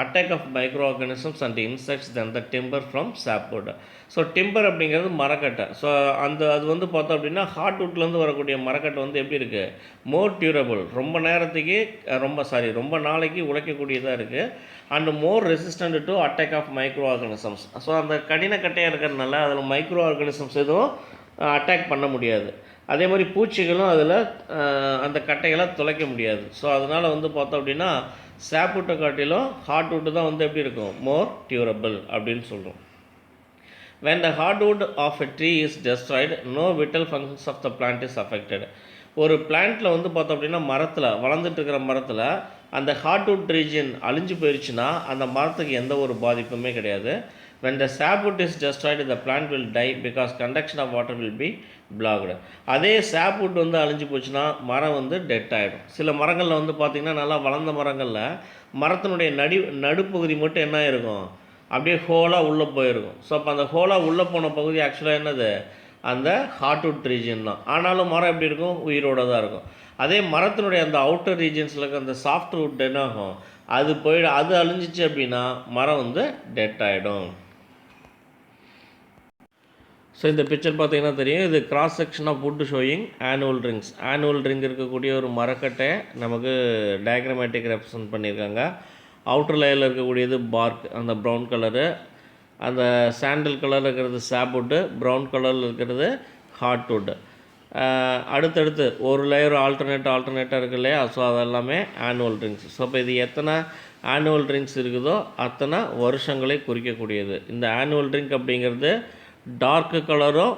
[SPEAKER 1] attack of micro organisms and insects then the timber from sapwood. So timber அப்படிங்கிறது மரக்கட்டை. ஸோ அது வந்து பார்த்தோம் அப்படின்னா ஹார்ட்வுட்லேருந்து வரக்கூடிய மரக்கட்டை வந்து எப்படி இருக்குது, மோர் டியூரபிள், ரொம்ப நேரத்துக்கு ரொம்ப நாளைக்கு உழைக்கக்கூடியதாக இருக்குது. And more resistant to attack of micro organisms. So அந்த கடின கட்டையாக இருக்கிறதுனால அதில் மைக்ரோ ஆர்கானிசம்ஸ் எதுவும் அட்டாக் பண்ண முடியாது. அதே மாதிரி பூச்சிகளும் அதில் அந்த கட்டைகளை துளைக்க முடியாது. ஸோ அதனால் வந்து பார்த்தோம் அப்படின்னா சாப்வுட்டை காட்டிலும் ஹார்ட்வுட்டு தான் வந்து எப்படி இருக்கும், மோர் டியூரபிள் அப்படின்னு சொல்கிறோம். When the hardwood of a tree is destroyed, no vital functions of the plant is affected. ஒரு பிளான்ட்டில் வந்து பார்த்தோம் அப்படின்னா மரத்தில் வளர்ந்துட்டு இருக்கிற மரத்தில் அந்த ஹார்ட்வுட் ரீஜன் அழிஞ்சு போயிடுச்சுன்னா அந்த மரத்துக்கு எந்த ஒரு பாதிப்புமே கிடையாது. When the sapwood is destroyed, the plant will die because conduction of water will be blocked. அதே sapwood வந்து அழிஞ்சு போச்சுன்னா மரம் வந்து டெட் ஆகிடும். சில மரங்களில் வந்து பார்த்திங்கன்னா நல்லா வளர்ந்த மரங்களில் மரத்தினுடைய நடுப்பகுதி மட்டும் என்ன இருக்கும், அப்படியே ஹோலாக உள்ளே போயிருக்கும். ஸோ அப்போ அந்த ஹோலாக உள்ளே போன பகுதி ஆக்சுவலாக என்னது, அந்த ஹார்ட்வுட் ரீஜன் தான். ஆனாலும் மரம் எப்படி இருக்கும், உயிரோடு தான் இருக்கும். அதே மரத்தினுடைய அந்த அவுட்டர் ரீஜன்ஸில் இருக்க அந்த சாஃப்ட்வுட் என்ன ஆகும், அது அழிஞ்சிச்சு அப்படின்னா மரம் வந்து டெட் ஆகிடும். ஸோ இந்த பிக்சர் பார்த்தீங்கன்னா தெரியும், இது cross section of wood showing annual rings. Annual ring இருக்கக்கூடிய ஒரு மரக்கட்டை நமக்கு டயக்ராமேட்டிக் ரெப்ரசன்ட் பண்ணியிருக்காங்க. அவுட்டர் லேயரில் இருக்கக்கூடியது பார்க், அந்த ப்ரௌன் கலரு, அந்த சாண்டல் கலரில் இருக்கிறது சாப்வுட்டு, ப்ரௌன் கலரில் இருக்கிறது ஹார்ட்வுட். அடுத்தடுத்து ஒரு லேயர் ஆல்டர்னேட்டாக இருக்குது இல்லையா, ஸோ அதெல்லாமே ஆனுவல் ரிங்ஸ். ஸோ இப்போ இது எத்தனை ஆனுவல் ரிங்ஸ் இருக்குதோ அத்தனை வருஷங்களை குறிக்கக்கூடியது. இந்த ஆனுவல் ரிங் அப்படிங்கிறது டார்க்கு கலரும்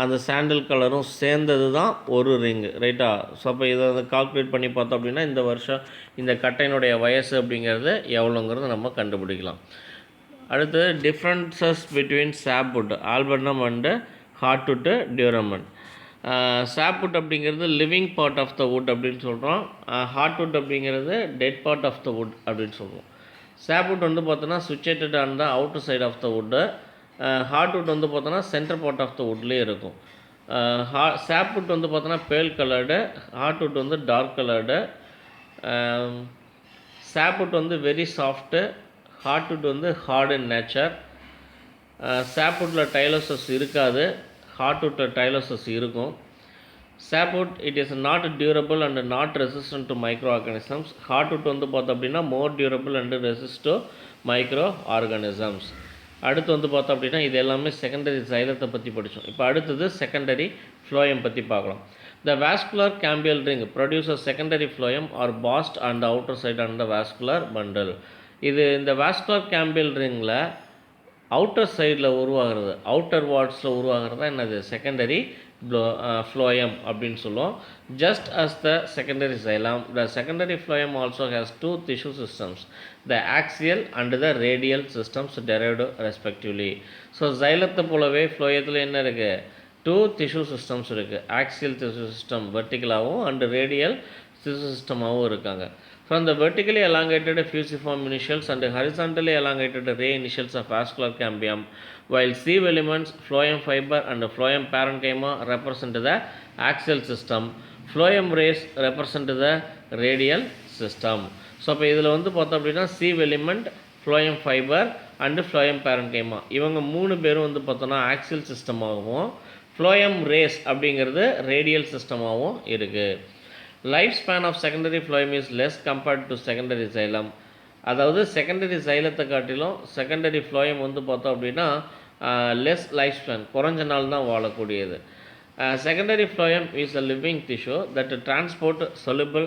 [SPEAKER 1] அந்த சாண்டல் கலரும் சேர்ந்தது தான் ஒரு ரிங்கு. ரைட்டா? ஸோ அப்போ இதை வந்து கால்குலேட் பண்ணி பார்த்தோம் அப்படின்னா இந்த வருஷம் இந்த கட்டையினுடைய வயசு அப்படிங்கிறது எவ்வளோங்கிறது நம்ம கண்டுபிடிக்கலாம். அடுத்து differences between sapwood, alburnum and hardwood duramen. Sapwood அப்படிங்கிறது living part of the wood அப்படின்னு சொல்கிறோம். ஹார்ட்வுட் அப்படிங்கிறது dead part of the wood அப்படின்னு சொல்கிறோம். சாப்வுட் வந்து பார்த்தோன்னா situated on the outer side of the wood. Hardwood வந்து பார்த்தோன்னா சென்டர் பார்ட் ஆஃப் த வுட்லேயே இருக்கும். சாப்வுட் வந்து பார்த்தோன்னா பேல் கலர்டு, ஹார்ட்வுட் வந்து டார்க் கலர்டு. சாப்வுட் வந்து வெரி சாஃப்ட்டு, ஹார்ட்வுட் வந்து ஹார்ட் இன் நேச்சர். சாப்வுட்டில் டைலோசஸ் இருக்காது, ஹார்ட்வுட்டில் டைலோசஸ் இருக்கும். Sapwood it is not durable and not resistant to micro organisms. Hardwood வந்து பார்த்தோம் அப்படின்னா more durable and resist to micro organisms. அடுத்து வந்து பார்த்தோம் அப்படின்னா இது எல்லாமே செகண்டரி சைலத்தை பற்றி படித்தோம். இப்போ அடுத்தது செகண்டரி ஃப்ளோயம் பற்றி பார்க்கலாம். The vascular cambial ring producer secondary phloem or bast and outer side and the vascular bundle. இது இந்த வாஸ்குலர் கேம்பியல் ரிங்கில் அவுட்டர் சைடில் உருவாகிறது, அவுட்டர் வார்ட்ஸில் உருவாகிறது தான் என்னது, செகண்டரி phloem அப்படின்னு சொல்லுவோம். Just as the secondary xylem, the secondary phloem also has two tissue systems, the axial and the radial systems derived respectively. So xylத்தை போலவே phloemத்தில் என்ன இருக்குது, two tissue systems இருக்குது. axial tissue system verticalaகவும் and radial tissue systemaகவும் இருக்காங்க. From the vertically elongated fusiform initials and horizontally elongated ray initials of vascular cambium, while sieve elements, phloem fiber and phloem parenchyma represent the axial system, phloem rays represent the radial system. So இப்போ இதில் வந்து பார்த்தோம் அப்படின்னா sieve element, phloem fiber and phloem parenchyma. இவங்க 3 பேரும் வந்து பார்த்தோன்னா axial சிஸ்டமாகவும் ஃப்ளோயம் ரேஸ் அப்படிங்கிறது ரேடியல் சிஸ்டமாகவும் இருக்குது. Life span of secondary phloem is less compared to secondary xylem. அதாவது செகண்டரி சைலத்தை காட்டிலும் செகண்டரி ஃப்ளோயம் வந்து பார்த்தோம் அப்படின்னா லெஸ் லைஃப் ஸ்பேன், குறைஞ்ச நாள் தான் வாழக்கூடியது. Secondary phloem is a living tissue that transport soluble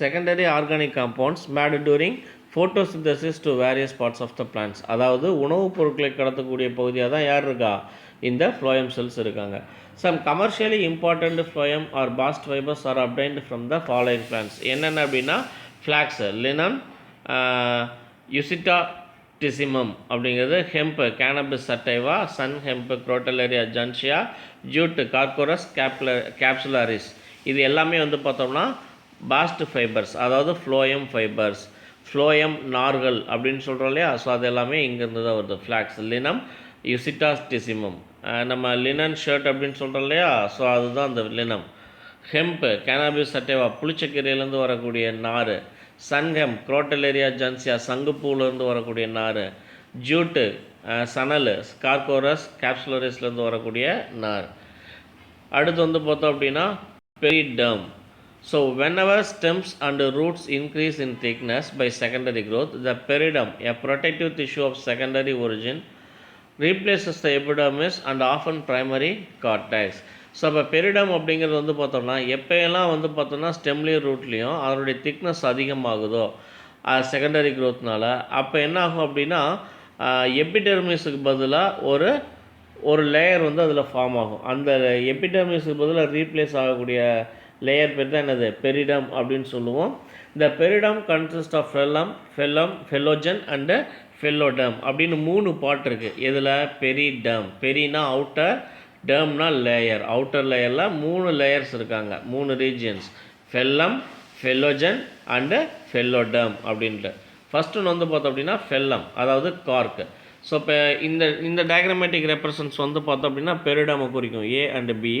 [SPEAKER 1] secondary organic compounds made during photosynthesis to various parts of the plants. அதாவது உணவுப் பொருட்களை கடத்தக்கூடிய பகுதியாக தான் யார் இருக்கா, இந்த phloem cells இருக்காங்க. Some commercially important phloem or bast fibers are obtained from the following plants. என்னென்ன அப்படின்னா flax, linen, யுசிட்டாடிசிமம் அப்படிங்கிறது, hemp Cannabis sativa, sun hemp Crotalaria juncea, jute Corchorus capsularis. இது எல்லாமே வந்து பார்த்தோம்னா பாஸ்ட் ஃபைபர்ஸ், அதாவது ஃப்ளோயம் ஃபைபர்ஸ், ஃப்ளோயம் நார்கள் அப்படின்னு சொல்கிறோம் இல்லையா. ஸோ அது எல்லாமே இங்கேருந்து தான் வருது. ஃப்ளாக்ஸ், லினம், யுசிட்டாடிசிமம், நம்ம லினன் ஷர்ட் அப்படின்னு சொல்கிறோம் இல்லையா. ஸோ அதுதான் அந்த லினம். ஹெம்ப் கேனபிஸ் சட்டைவா, புளிச்சக்கீரையிலேருந்து வரக்கூடிய நார். சன்ஹெம் குரோட்டலேரியா ஜன்சியா, சங்குப்பூலேருந்து வரக்கூடிய நார். ஜூட்டு சணல், ஸ்கார்கோரஸ் கேப்சுலரிஸ்லேருந்து வரக்கூடிய நார். அடுத்து வந்து பார்த்தோம் அப்படின்னா பெரிடம். So whenever stems and roots increase in thickness by secondary growth, the peridome, a protective tissue of secondary origin, replaces the epidermis and often primary cortex. So இப்போ பெரிடம் அப்படிங்கிறது வந்து பார்த்தோம்னா எப்போயெல்லாம் வந்து பார்த்தோம்னா ஸ்டெம்லேயும் ரூட்லேயும் அதனுடைய திக்னஸ் அதிகமாகுதோ செகண்டரி க்ரோத்னால, அப்போ என்ன ஆகும் அப்படின்னா எபிடெர்மிஸுக்கு பதிலாக ஒரு லேயர் வந்து அதில் ஃபார்ம் ஆகும். அந்த எபிடெர்மிஸுக்கு பதிலாக ரீப்ளேஸ் ஆகக்கூடிய லேயர் பேர் தான் என்னது, பெரிடம் அப்படின்னு சொல்லுவோம். இந்த periderm consist of phellogen and phelloderm அப்படின்னு 3 பார்ட் இருக்குது. இதில் பெரிடம், பெரினா அவுட்டர், டேர்ம்னா லேயர். அவுட்டர் லேயரில் 3 லேயர்ஸ் இருக்காங்க, 3 regions, phellem, phellogen and phelloderm அப்படின்ட்டு. ஃபஸ்ட் ஒன்று வந்து பார்த்தோம் அப்படின்னா ஃபெல்லம், அதாவது கார்க். ஸோ இப்போ இந்த டயக்ராமேட்டிக் ரெப்ரசன்ஸ் வந்து பார்த்தோம் அப்படின்னா பெரிடமை குறிக்கும், ஏ அண்டு பி.